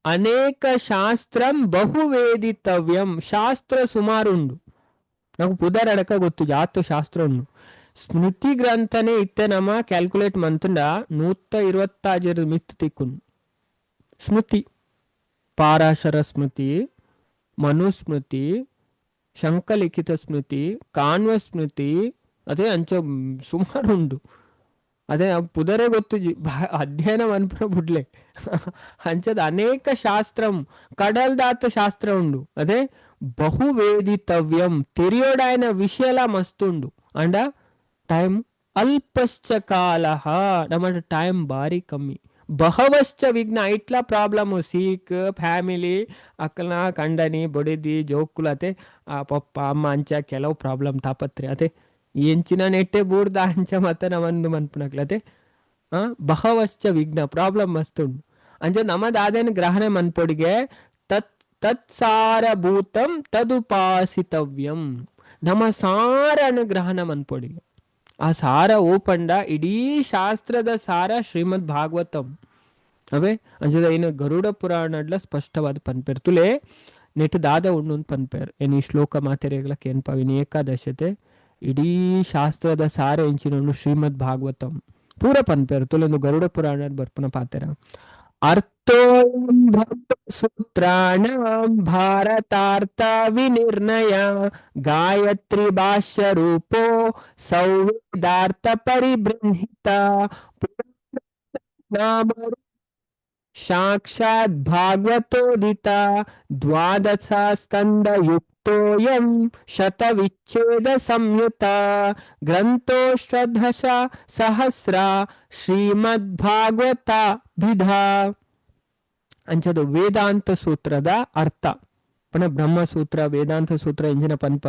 ಅನೇಕ ಶಾಸ್ತ್ರಂ ಬಹುವೇದಿತವ್ಯಂ ಶಾಸ್ತ್ರ ಸುಮಾರುಂಡು నాకు పుదరడక ಗೊತ್ತು ಜಾತು ಶಾಸ್ತ್ರ ಉಂಡು ಸ್ಮೃತಿ ಗ್ರಂಥನೆ ಇತ್ತೆ ನಮ್ಮ ಕ್ಯಾಲ್ಕುಲೇಟ್ ಮಂತುಂಡ 126 ಮಿತ್ ತಿಕ್ಕುಂಡು ಸ್ಮೃತಿ ಪಾರಾಶರ ಸ್ಮೃತಿ ಮನುಸ್ಮೃತಿ ಶಂಕಲಿಖಿತ ಸ್ಮೃತಿ ಕಾಣ್ವ ಸ್ಮೃತಿ ಅದೇ ಅಂಚ ಸುಮಾರು ಉಂಡು ಅದೇ ಪುದರೇ ಗೊತ್ತು ಅಧ್ಯಯನ ಅನ್ಪುರ ಬುಡ್ಲೆ ಅಂಚದ ಅನೇಕ ಶಾಸ್ತ್ರಂ ಕಡಲ್ದಾತ ಶಾಸ್ತ್ರ ಉಂಡು ಅದೇ ಬಹುವೇದಿತವ್ಯಂ ತೆರಿಯೋಡಾಯನ ವಿಷಯಲ ಮಸ್ತುಂಡು ಅಂಡ ಟೈಮ್ ಅಲ್ಪಶ್ಚ ಕಾಲ ನಮ್ಮ ಟೈಮ್ ಬಾರಿ ಕಮ್ಮಿ ಬಹವಶ್ಚ ವಿಘ್ನ ಇಟ್ಲ ಪ್ರಾಬ್ಲಮ್ ಸೀಕ್ ಫ್ಯಾಮಿಲಿ ಅಕ್ಕನ ಕಂಡನಿ ಬೊಡಿದಿ ಜೋಕುಲತೆ ಆ ಪಪ್ಪ ಅಮ್ಮ ಅಂಚ ಕೆಲವು ಪ್ರಾಬ್ಲಮ್ ತಾಪತ್ರೆ ಅದೇ ಎಂಚಿನ ನೆಟ್ಟೆ ಬೂರ್ದ ಅಂಚ ಮತ್ತೆ ನಮ್ಮನ್ನು ಮನ್ಪುನಕ್ಲತೆ ಬಹವಶ್ಚ ವಿಘ್ನ ಪ್ರಾಬ್ಲಮ್ ಮಸ್ತುಂಡು ಅಂಚ ನಮ್ಮದಾದೇನು ಗ್ರಹಣ ಮನ್ಪೊಡಿಗೆ ತತ್ಸಾರಭೂತಂ ತದುಪಾಸಿತವ್ಯಂ ನಮ್ಮ ಸಾರ ಅನುಗ್ರಹಣ ಮನ್ಪೊಡಿಗೆ ಆ ಸಾರ ಓಪಂಡ ಇಡೀ ಶಾಸ್ತ್ರದ ಸಾರ ಶ್ರೀಮದ್ ಭಾಗವತಂ ಅವೇ ಅಂಜದ ಏನು ಗರುಡ ಪುರಾಣಡ್ಲ ಸ್ಪಷ್ಟವಾದ ಪನ್ಪೇರ್ ತುಲೆ ನೆಟ್ಟು ದಾದ ಉಂಡು ಪನ್ಪೇರ್ ಏನು ಈ ಶ್ಲೋಕ ಮಾತೆರೆಗ್ಲಕ್ಕೆ ಏನ್ ಪವಿನಿ ಏಕಾದಶತೆ ಇಡೀ ಶಾಸ್ತ್ರದ ಸಾರ ಎಂಚಿನ ಶ್ರೀಮದ್ ಭಾಗವತಂ ಪೂರ ಪನ್ಪೇರ್ ತುಲೆ ಗರುಡ ಪುರಾಣ ಬರ್ಪನ ಪಾತೆರ ಅರ್ಥೋಯಂ ಸೂತ್ರಾಣಾಂ ಭಾರತಾರ್ಥ ವಿನಿರ್ಣಯ ಗಾಯತ್ರಿ ಭಾಷ್ಯ ರೂಪೋ ಸೌವೇದಾರ್ಥ ಪರಿಬೃಂಹಿತ ಸಾಕ್ಷಾತ್ ಭಾಗವತೋದಿತ ದ್ವಾದಶ ಸ್ಕಂದ ಯುಕ್ತೋಯಂ ಶತವಿಚ್ಛೇದ ಸಂಯುತ ಗ್ರಂಥೋಷಧಶ ಸಹಸ್ರ ಶ್ರೀಮದ್ ಭಾಗವತ ವಿಧ ಅಂಚದು ವೇದಾಂತ ಸೂತ್ರದ ಅರ್ಥ ಪಣ ಬ್ರಹ್ಮಸೂತ್ರ ವೇದಾಂತ ಸೂತ್ರ ಎಂಜಿನ ಪನ್ಪ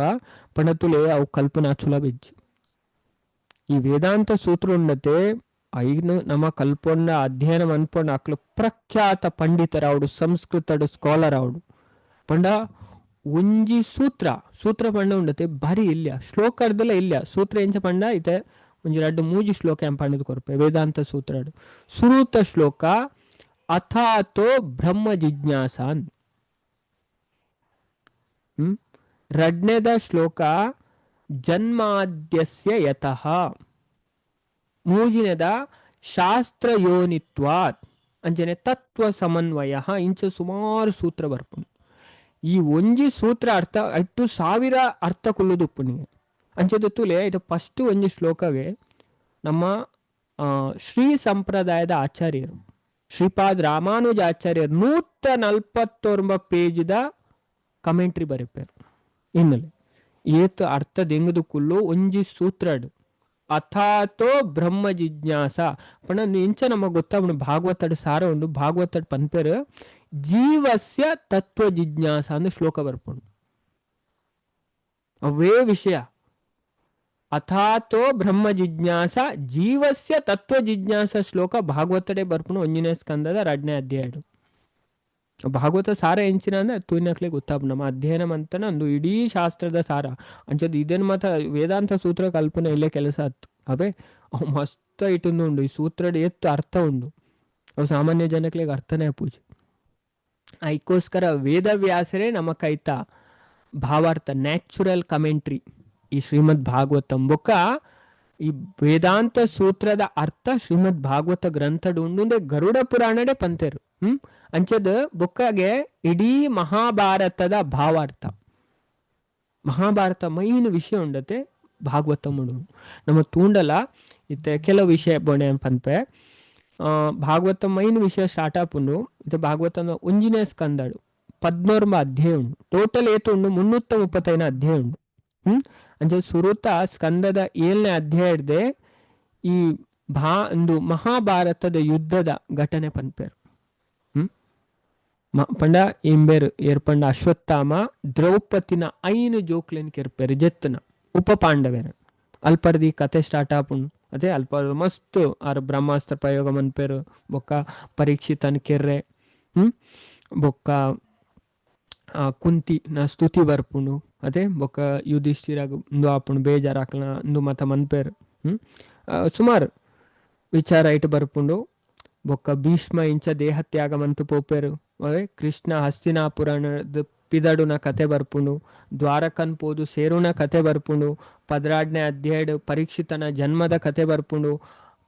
ಪಣತುಲೆ ಅವು ಕಲ್ಪನಾ ಚುಲಬಿಜ್ಜಿ ಈ ವೇದಾಂತ ಸೂತ್ರ ಉಂಡತೆ ಐನು ನಮ್ಮ ಕಲ್ಪೊಂಡ ಅಧ್ಯಯನ ಅನ್ಪೊಂಡ ಅಕ್ಲು ಪ್ರಖ್ಯಾತ ಪಂಡಿತರಾವುಡು ಸಂಸ್ಕೃತಡು ಸ್ಕಾಲರ್ ಆವುಡು ಪಂಡ ಒಂಜಿ ಸೂತ್ರ ಪಂಡ ಉಂಡತೆ ಬಾರಿ ಇಲ್ಲ ಶ್ಲೋಕರ್ದೆಲ್ಲ ಇಲ್ಲ ಸೂತ್ರ ಎಂಚ ಪಂಡ ಇತೆ ಒಂಜಿ 2-3 ಶ್ಲೋಕ ಎಂ ಪಂಡಿತ ಕೊರ್ಪೆ ವೇದಾಂತ ಸೂತ್ರ ಸುರೂತ ಶ್ಲೋಕ ಅಥಾತೋ ಬ್ರಹ್ಮ ಜಿಜ್ಞಾಸಾನ್ ರಡ್ನೆದ ಶ್ಲೋಕ ಜನ್ಮಾದ್ಯಸ್ಯ ಯತಃ ಮೂಜಿನೆದ ಶಾಸ್ತ್ರ ಯೋನಿತ್ವಾತ್ ಅಂಚನೆ ತತ್ವ ಸಮನ್ವಯ ಇಂಚ ಸುಮಾರು ಸೂತ್ರ ಬರ್ಪುಂಡು ಈ ಒಂಜಿ ಸೂತ್ರ ಅರ್ಥ 8,000 ಅರ್ಥ ಕೊಲ್ಲುದು ಉಪ್ಪುನಿಗೆ ಅಂಚದ ತುಲೆ ಇದು ಫಸ್ಟ್ ಒಂಜಿ ಶ್ಲೋಕವೇ ನಮ್ಮ ಶ್ರೀ ಸಂಪ್ರದಾಯದ ಆಚಾರ್ಯರು ಶ್ರೀಪಾದ್ ರಾಮಾನುಜಾಚಾರ್ಯರು 149 ಪೇಜ್ದ ಕಮೆಂಟ್ರಿ ಬರೆಪೇರು ಇನ್ನಲೆ ಏತ್ ಅರ್ಥ ದೆಂಗದು ಕುಲ್ಲು ಒಂಜಿ ಸೂತ್ರಡು ಅಥಾತೋ ಬ್ರಹ್ಮ ಜಿಜ್ಞಾಸ ಪಣ ಇಂಚ ನಮಗೆ ಗೊತ್ತಾವಣು ಭಾಗವತಡ್ ಸಾರ ಉಂಡು ಭಾಗವತಡ್ ಪನ್ಪೇರು ಜೀವಸ್ಯ ತತ್ವ ಜಿಜ್ಞಾಸ ಅಂದು ಶ್ಲೋಕ ಬರ್ಪುಂಡು ಅವೇ ವಿಷಯ ಅಥಾತೋ ಬ್ರಹ್ಮ ಜಿಜ್ಞಾಸ ಜೀವಸ್ಯ ತತ್ವ ಜಿಜ್ಞಾಸ ಶ್ಲೋಕ ಭಾಗವತಡೆ ಬರ್ಪುಂಡು 1ನೇ ಸ್ಕಂದದ 2ನೇ ಅಧ್ಯಾಯ ಭಾಗವತ ಸಾರ ಎಂಚಿನ ಅಂದ್ರೆ ತೂನಕ್ಲೆ ಗೊತ್ತಾಗ ನಮ್ಮ ಅಧ್ಯಯನ ಮಂತನ ಒಂದು ಇಡೀ ಶಾಸ್ತ್ರದ ಸಾರ ಅಂಚದು ಇದೇನು ಮಾತ್ರ ವೇದಾಂತ ಸೂತ್ರ ಕಲ್ಪನೆ ಇಲ್ಲೇ ಕೆಲಸ ಆಯ್ತು ಅವೇ ಅವು ಮಸ್ತ್ ಇಟ್ಟುಂದು ಉಂಡು ಈ ಸೂತ್ರಡ್ ಎತ್ತು ಅರ್ಥ ಉಂಡು ಅವು ಸಾಮಾನ್ಯ ಜನಕ್ಲೆಗೆ ಅರ್ಥನೇ ಪೂಜೆ ಅದಕ್ಕೋಸ್ಕರ ವೇದವ್ಯಾಸರೇ ನಮ್ಮ ಕೈತ ಭಾವಾರ್ಥ ನ್ಯಾಚುರಲ್ ಕಮೆಂಟ್ರಿ ಈ ಶ್ರೀಮದ್ ಭಾಗವತಂ ಬೊಕ್ಕ ಈ ವೇದಾಂತ ಸೂತ್ರದ ಅರ್ಥ ಶ್ರೀಮದ್ ಭಾಗವತ ಗ್ರಂಥಡ್ ಉಂಡು ಗರುಡ ಪುರಾಣಡೆ ಪಂತೇರು ಅಂಚದ ಬೊಕ್ಕಗೆ ಇಡೀ ಮಹಾಭಾರತದ ಭಾವಾರ್ಥ ಮಹಾಭಾರತ ಮೈನ್ ವಿಷಯ ಉಂಡತೆ ಭಾಗವತ ಉಂಡು ನಮ್ಮ ತೂಂಡಲ ಇತ್ತೆ ಕೆಲವು ವಿಷಯ ಬೋಣೆ ಪನ್ಪೆ ಭಾಗವತ ಮೈನ್ ವಿಷಯ ಸ್ಟಾರ್ಟಪ್ ಉಂಡು ಇದು ಭಾಗವತ 1ನೇ ಸ್ಕಂದಡು 14 ಅಧ್ಯಾಯ ಉಂಡು ಟೋಟಲ್ ಏತು ಉಂಡು 335 ಅಧ್ಯಾಯ ಉಂಡು ಅಂಚೆ ಸುರುತ ಸ್ಕಂದದ 7ನೇ ಅಧ್ಯಾಯ ಹಿಡ್ದೆ ಈ ಒಂದು ಮಹಾಭಾರತದ ಯುದ್ಧದ ಘಟನೆ ಪನ್ಪೇರು ಪಂಡ ಎಂಬೇರು ಏರ್ಪಂಡ ಅಶ್ವತ್ಥಾಮ ದ್ರೌಪದಿನ 5 ಜೋಕ್ಲೆನ್ ಕೆರ್ಪೇರು ಜೆತ್ತನ ಉಪ ಪಾಂಡವೇನ ಅಲ್ಪರ್ದಿ ಕತೆ ಸ್ಟಾರ್ಟ್ ಆಪುಂಡು ಅದೇ ಅಲ್ಪ ಮಸ್ತ್ ಆರು ಬ್ರಹ್ಮಾಸ್ತ್ರ ಪ್ರಯೋಗ ಮನ್ಪೇರು ಬೊಕ್ಕ ಪರೀಕ್ಷಿತನ್ ಕೆರ್ರೆ ಬೊಕ್ಕ ಕುಂತಿ ನ ಸ್ತುತಿ ಬರ್ಪುಂಡು ಅದೇ ಬೊಕ್ಕ ಯುಧಿಷ್ಠಿರಾಗ ಉಂದು ಆಪುಂಡು ಬೇಜಾರಾಕ್ಲ ಉಂದು ಮತ ಮನ್ಪೇರು. ಸುಮಾರು ವಿಚಾರ ಇಟ್ಟು ಬರ್ಪುಂಡು. ಬೊಕ್ಕ ಭೀಷ್ಮ ಇಂಚ ದೇಹತ್ಯಾಗ ಮಂತು ಪೋಪೇರು. ಅದೇ ಕೃಷ್ಣ ಹಸ್ತಿನಾಪುರಾಣದ ಪಿದಡುನ ಕತೆ ಬರ್ಪುಂಡು. ದ್ವಾರಕನ್ ಪೋದು ಸೇರುನ ಕತೆ ಬರ್ಪುಂಡು. 14ನೇ ಅಧ್ಯಾಯಡ್ ಪರೀಕ್ಷಿತನ ಜನ್ಮದ ಕತೆ ಬರ್ಪುಂಡು.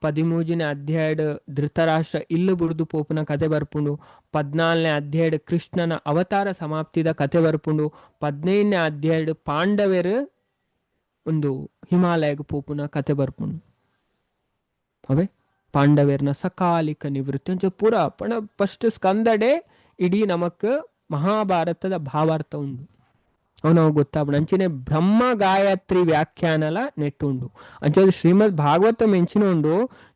13ನೇ ಅಧ್ಯಾಯಡ್ ಧೃತರಾಷ್ಟ್ರ ಇಲ್ಲು ಬುಡ್ದು ಪೋಪುನ ಕತೆ ಬರ್ಪುಂಡು. 14ನೇ ಅಧ್ಯಾಯಡ್ ಕೃಷ್ಣನ ಅವತಾರ ಸಮಾಪ್ತಿದ ಕತೆ ಬರ್ಪುಂಡು. 15ನೇ ಅಧ್ಯಾಯಡ್ ಪಾಂಡವರು ಒಂದು ಹಿಮಾಲಯಗ ಪೋಪುನ ಕತೆ ಬರ್ಪುಂಡು. ಅವೇ ಪಾಂಡವೇರ್ನ ಸಕಾಲಿಕ ನಿವೃತ್ತಿ ಅಂಚ ಪೂರ ಪಣ ಫಸ್ಟ್ ಸ್ಕಂದಡೆ ಇಡೀ ನಮಕ್ ಮಹಾಭಾರತದ ಭಾವಾರ್ಥ ಉಂಡು. ಅವು ನಾವು ಗೊತ್ತಾಗ್ಬಿಡು. ಅಂಚನೆ ಬ್ರಹ್ಮ ಗಾಯತ್ರಿ ವ್ಯಾಖ್ಯಾನಲ ನೆಟ್ಟುಂಡು. ಅಂಚದು ಶ್ರೀಮದ್ ಭಾಗವತ ಮೆಂಚಿನೊಂಡು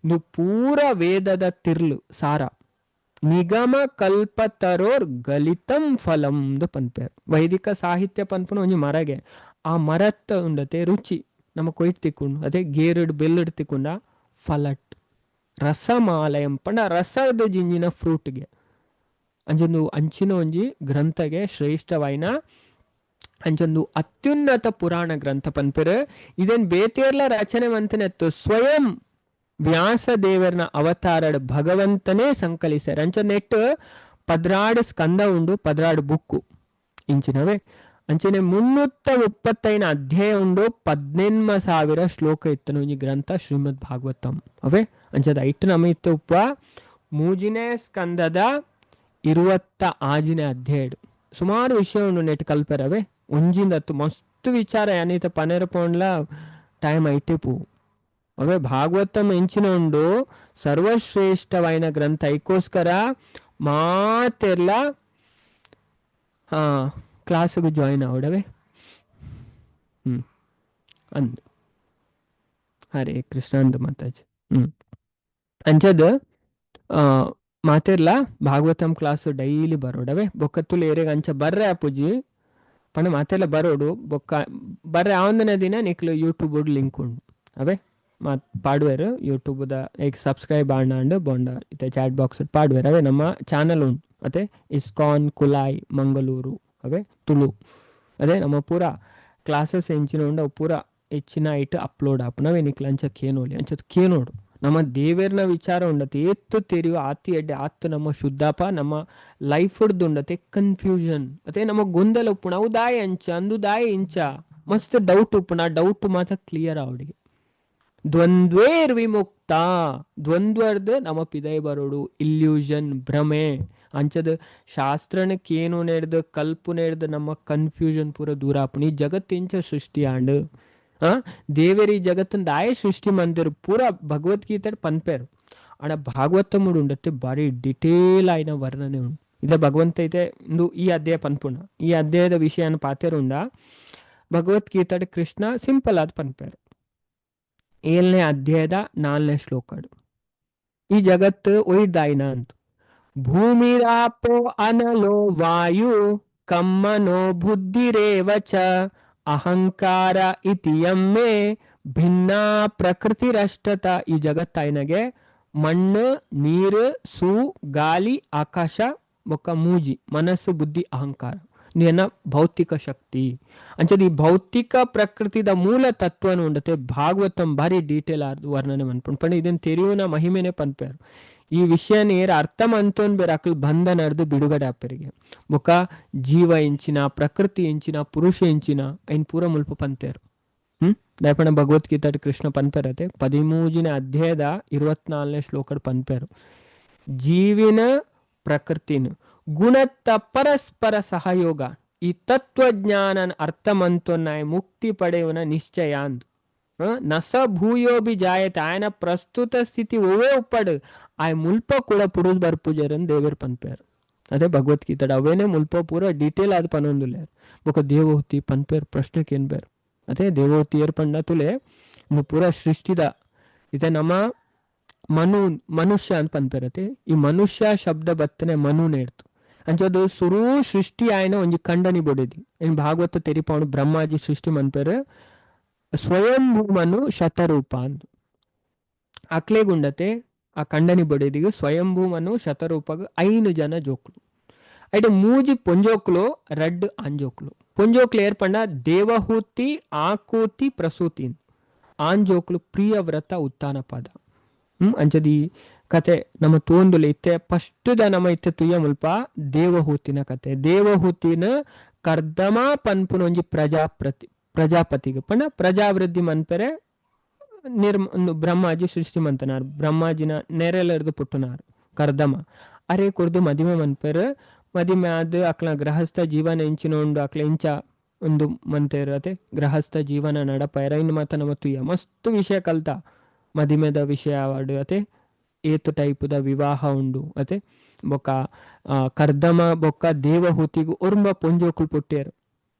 ನೀವು ಪೂರ ವೇದದ ತಿರ್ಲು ಸಾರ ನಿಗಮ ಕಲ್ಪತರೋರ್ ಗಲಿತಂ ಫಲಂ ಪನ್ಪೇರು. ವೈದಿಕ ಸಾಹಿತ್ಯ ಪನ್ಪುನ ಒಂಜಿ ಮರಗೆ ಆ ಮರತ್ತ ಉಂಡತೆ ರುಚಿ ನಮ ಕೊಯ್ಟ್ ತಿಕ್ಕೊಂಡು ಅದೇ ಗೇರುಡ್ ಬೆಲ್ಲುಡ್ ತಿಕ್ಕೊಂಡ ಫಲಟ್ ರಸಮಾಲಯಂ ಪಂಡ ರಸದ ಜಿಂಜಿನ ಫ್ರೂಟ್ಗೆ ಅಂಚೊಂದು ಅಂಚಿನ ಒಂಜಿ ಗ್ರಂಥಗೆ ಶ್ರೇಷ್ಠವಾಯಿನ ಅಂಚೊಂದು ಅತ್ಯುನ್ನತ ಪುರಾಣ ಗ್ರಂಥ ಪನ್ಪೆರು. ಇದೇನ್ ಬೇತೇರ್ಲ ರಚನೆ ಮಂತನೆತ್ತು ಸ್ವಯಂ ವ್ಯಾಸ ದೇವರನ ಅವತಾರಡ್ ಭಗವಂತನೇ ಸಂಕಲಿಸ್ಯಾರ. ಅಂಚ ನೆಟ್ಟು 16 ಸ್ಕಂದ ಉಂಡು, 16 ಬುಕ್ಕು ಇಂಚಿನವೇ. ಅಂಚನೆ 335 ಅಧ್ಯಾಯ ಉಂಡು, 18,000 ಶ್ಲೋಕ ಇತ್ತನು ಈ ಗ್ರಂಥ ಶ್ರೀಮದ್ ಭಾಗವತಂ ಅವೇ. ಅಂಚದ ಐಟ್ ನಮ ಇತ್ತು ಉಪ್ಪ ಮೂಜಿನೇ ಸ್ಕಂದದ 26ನೇ ಅಧ್ಯಾಯ ಸುಮಾರು ವಿಷಯ ಉಂಡು ನೆಟ್ ಕಲ್ಪರವೇ. ಒಂಜಿಂದತ್ತು ಮಸ್ತ್ ವಿಚಾರ ಏನೈತ ಪನೆರ ಪೋಂಡ್ಲ ಟೈಮ್ ಐಟೆ ಪೂ ಅವೇ. ಭಾಗವತಂ ಎಂಚಿನ ಉಂಡು ಸರ್ವಶ್ರೇಷ್ಠವಾಯಿನ ಗ್ರಂಥ. ಐಕೋಸ್ಕರ ಮಾತೆಲ್ಲ ಕ್ಲಾಸ್ಗೆ ಜಾಯಿನ್ ಆವಡವೆ. ಅಂದು ಹರೇ ಕೃಷ್ಣ ಅಂದು ಮಾತಾಜಿ ಅಂಚದ ಮಾತೆರ್ಲ ಭಾಗವತಂ ಕ್ಲಾಸ್ ಡೈಲಿ ಬರೋಡವೆ. ಬೊಕ್ಕತ್ತುಲು ಏರೆಗ ಅಂಚ ಬರ್ರೆ ಅಪ್ಪುಜಿ ಪಣ ಮಾತೆಲ್ಲ ಬರೋಡು ಬೊಕ್ಕ ಬರ್ರೆ ಆವಂದನೆ ದಿನ ನಿಕ್ಲು ಯೂಟ್ಯೂಬ್ ಲಿಂಕ್ ಉಂಡು ಅವೇ ಮಾತು ಪಾಡ್ವೇರು. ಯೂಟ್ಯೂಬ್ದ ಈಗ ಸಬ್ಸ್ಕ್ರೈಬ್ ಆಂಡು ಬೋಂಡ ಇತ್ತೆ ಚಾಟ್ ಬಾಕ್ಸ್ ಪಾಡ್ವೇರು ಅವೇ. ನಮ್ಮ ಚಾನಲ್ ಉಂಟು ಮತ್ತೆ ಇಸ್ಕಾನ್ ಕುಲಾಯ್ ಮಂಗಳೂರು ಅವೇ ತುಳು ಅದೇ ನಮ್ಮ ಪೂರ ಕ್ಲಾಸಸ್ ಎಂಚಿನ ಉಂಡು ಅವು ಪೂರ ಹೆಚ್ಚಿನ ಐಟ್ ಅಪ್ಲೋಡ್ ಆಪುನವೇ ನಿಕ್ಲ ಅಂಚ ಕೇನೋಲಿ ಅಂಚದು ಕೇನೋಡು. ನಮ್ಮ ದೇವೇರ್ನ ವಿಚಾರ ಉಂಡತೆ ಎತ್ತು ತೆರಿವು ಆತಿ ಎಡ್ಡೆ ಆತ್ತು ನಮ್ಮ ಶುದ್ಧಾಪ ನಮ್ಮ ಲೈಫ್ ಉಂಡತೆ ಕನ್ಫ್ಯೂಷನ್ ಅದೇ ನಮ್ಮ ಗೊಂದಲ ಉಪ್ಪುಣ ಅವು ದಾಯ ಅಂಚ ಅಂದು ದಾಯ ಇಂಚ ಮಸ್ತ್ ಡೌಟ್ ಉಪ್ಪುಣ ಡೌಟ್ ಮಾತ್ರ ಕ್ಲಿಯರ್ ಅವಡಿಗೆ. ದ್ವಂದ್ವೇರ್ ವಿಮುಕ್ತ ದ್ವಂದ್ವರ್ದು ನಮ್ಮ ಪಿದೈ ಬರೋಡು ಇಲ್ಯೂಷನ್ ಭ್ರಮೆ ಅಂಚದ ಶಾಸ್ತ್ರನಕ್ಕೆ ಏನು ನೆಡ್ದು ಕಲ್ಪು ನೆಡ್ದು ನಮ್ಮ ಕನ್ಫ್ಯೂಷನ್ ಪೂರ ದೂರ ಆಪುಣ. ಈ ಜಗತ್ತಿಂಚ ಸೃಷ್ಟಿ ಆಂಡು ದೇವೇರಿ ಜಗತ್ತನ್ ದಾಯ ಸೃಷ್ಟಿ ಮಂದಿರು ಪೂರ ಭಗವದ್ಗೀತೆ ಪನ್ಪೇರು. ಆಡ ಭಾಗವತ ಮೂಡು ಉಂಡತ್ತೆ ಬಾರಿ ಡಿಟೇಲ್ ಆಯ್ನ ವರ್ಣನೆ ಉಂಡು. ಇದೇ ಭಗವಂತ ಇದೆ ಇಂದು ಈ ಅಧ್ಯಾಯ ಪನ್ಪುಣ ಈ ಅಧ್ಯಾಯದ ವಿಷಯನ ಪಾತೆರುಂಡ ಭಗವದ್ಗೀತೆ ಕೃಷ್ಣ ಸಿಂಪಲ್ ಆದ ಪನ್ಪೇರು. 7ನೇ ಅಧ್ಯಾಯದ 4ನೇ ಶ್ಲೋಕ ಈ ಜಗತ್ತು ಒಯ್ದಾಯ್ನ ಅಂತ. ಭೂಮಿರಾಪೋ ಅನಲೋ ವಾಯು ಕಮ್ಮನೋ ಬುದ್ಧಿರೇವಚ ಅಹಂಕಾರ ಇತಿಯಮ್ಮೆ ಭಿನ್ನ ಪ್ರಕೃತಿರಷ್ಟತ. ಈ ಜಗತ್ತಾಯ್ನಗೆ ಮಣ್ಣು ನೀರು ಸೂ ಗಾಳಿ ಆಕಾಶ ಬೊಕ್ಕ ಮೂಜಿ ಮನಸ್ಸು ಬುದ್ಧಿ ಅಹಂಕಾರ ನೀನ ಭೌತಿಕ ಶಕ್ತಿ ಅಂಚದ ಈ ಭೌತಿಕ ಪ್ರಕೃತಿದ ಮೂಲ ತತ್ವನ ಉಂಡತೆ ಭಾಗವತಂ ಭಾರಿ ಡೀಟೇಲ್ ಆದ ವರ್ಣನೆ ಮನ್ಪುಂಡು. ಪಂಡ ಇದನ್ನ ತೆರಿಯುನ ಮಹಿಮೆನೆ ಪನ್ಪೇರು. ಈ ವಿಷಯ ನೇರ ಅರ್ಥ ಮಂತೋನ್ ಬೇರೆ ಅಕಲ್ ಬಂಧ ನಡೆದು ಬಿಡುಗಡೆ ಆಪರಿಗೆ ಬೊಕ್ಕ ಜೀವ ಎಂಚಿನ ಪ್ರಕೃತಿ ಎಂಚಿನ ಪುರುಷ ಎಂಚಿನ ಐನ್ ಪೂರ ಮುಲ್ಪ ಪಂತೇರು. ದಯಪಣ ಭಗವದ್ಗೀತಾ ಕೃಷ್ಣ ಪನ್ಪೇರತೆ 13ನೇ ಅಧ್ಯಾಯದ 24ನೇ ಶ್ಲೋಕದ ಪನ್ಪೇರು. ಜೀವಿನ ಪ್ರಕೃತಿನ ಗುಣತ್ತ ಪರಸ್ಪರ ಸಹಯೋಗ ಈ ತತ್ವಜ್ಞಾನನ ಅರ್ಥ ಮಂತೋನ್ನಾಯ ಮುಕ್ತಿ ಪಡೆಯುವನ ನಿಶ್ಚಯ ಅಂದು. ನಸ ಭೂಯೋಬಿ ಜಾಯತೆ ఆయన ಪ್ರಸ್ತುತ ಸ್ಥಿತಿ ಓವೇ ಉಪ್ಪಡು ಆಯ್ ಮುಲ್ಪ ಕೂಡ ಪುಡುದ್ ಬರ್ಪುಜರನ್ ದೇವರ್ ಪನ್ಪೇರು. ಅದೇ ಭಗವದ್ಗೀತಾಡ ಅವೇನೇ ಮುಲ್ಪ ಪೂರ ಡೀಟೇಲ್ ಆದ ಪನೊಂದುಲೇರು ಬೊಕ ದೇವಹೂತಿ ಪನ್ಪೇರು ಪ್ರಶ್ನೆಗೆ ಏನ್ ಬೇರು ಅದೇ ದೇವಹೂತಿ ಏರ್ ಪಂಡ ತುಲೆ ಪೂರ ಸೃಷ್ಟಿದ ಇದೆ ನಮ್ಮ ಮನುಷ್ಯ ಅಂತ ಪನ್ಪೇರತೆ. ಈ ಮನುಷ್ಯ ಶಬ್ದ ಬತ್ತನೆ ಮನು ನೇರ್ತು ಅಂಚದು ಸುರು ಸೃಷ್ಟಿ ಆಯ್ನ ಒಂಜಿ ಕಂಡನಿ ಬೊಡೆದಿ ಇನ್ ಭಾಗವತ ತೆರಿಪಾವಣು ಬ್ರಹ್ಮಾಜಿ ಸೃಷ್ಟಿ ಮನ್ಪೇರು ಸ್ವಯಂಭೂಮನು ಶತರೂಪ ಅಂದು ಅಕ್ಲೇಗುಂಡತೆ ಆ ಕಂಡನಿ ಬೊಡೆದಿಗೆ ಸ್ವಯಂಭೂಮನು ಶತರೂಪಗ 5 ಜನ ಜೋಕ್ಲು అయితే మూజి పొంజోకులు రెడ్ అంజోకులు పొంజోకులు ఏర్పడిన దేవహೂತಿ ಆಕೂತಿ ಪ್ರಸೂತಿ ಆಂಜೋಕುಲು ಪ್ರಿಯವ್ರತ ಉತ್ತಾನ ಪದ ಅಂಚದಿ ಕತೆ ನಮ್ಮ ತೋಂದುಲೆ ಇತ್ತೆ ಫಸ್ಟ್ ದ ನಮ್ಮ ಇತ್ತೆ ತುಯ್ಯ ಮುಲ್ಪ ದೇವಹೂತಿನ ಕತೆ ದೇವಹೂತಿನ ಕರ್ದಮ ಪನ್ಪುನ ಒಂಜಿ ಪ್ರಜಾಪತಿಗೆ ಪಂಡ ಪ್ರಜಾವೃದ್ಧಿ ಮನ್ಪೆರೆ ಬ್ರಹ್ಮಾಜಿ ಸೃಷ್ಟಿ ಮಂತನಾರು ಬ್ರಹ್ಮಾಜಿನ ನೆರೆಲರ್ದು ಪುಟ್ಟನಾರು ಕರ್ದಮ ಅರೆ ಕುರ್ದು ಮದಿಮೆ ಮನ್ಪೆರ್ ಮದಿಮೆ ಆದ್ ಅಕ್ಲ ಗೃಹಸ್ಥ ಜೀವನ ಎಂಚಿನೊಂಡು ಅಕ್ಲ ಇಂಚ ಒಂದು ಮಂತೇರು ಅತೆ ಗೃಹಸ್ಥ ಜೀವನ ನಡಪೈರ ಇನ್ನು ಮತ್ತ ನಮ್ಮ ತುಯ್ಯ ಮಸ್ತ್ ವಿಷಯ ಕಲ್ತ ಮದಿಮೆದ ವಿಷಯ ಆವಾಡು ಅತೆ ಏತು ಟೈಪುದ ವಿವಾಹ ಉಂಡು ಅತೆ ಬೊಕ್ಕ ಕರ್ದಮ ಬೊಕ್ಕ ದೇವಹೂತಿಗೂ ಒರ್ಮ ಪೊಂಜೋಕುಲು ಪುಟ್ಟೇರು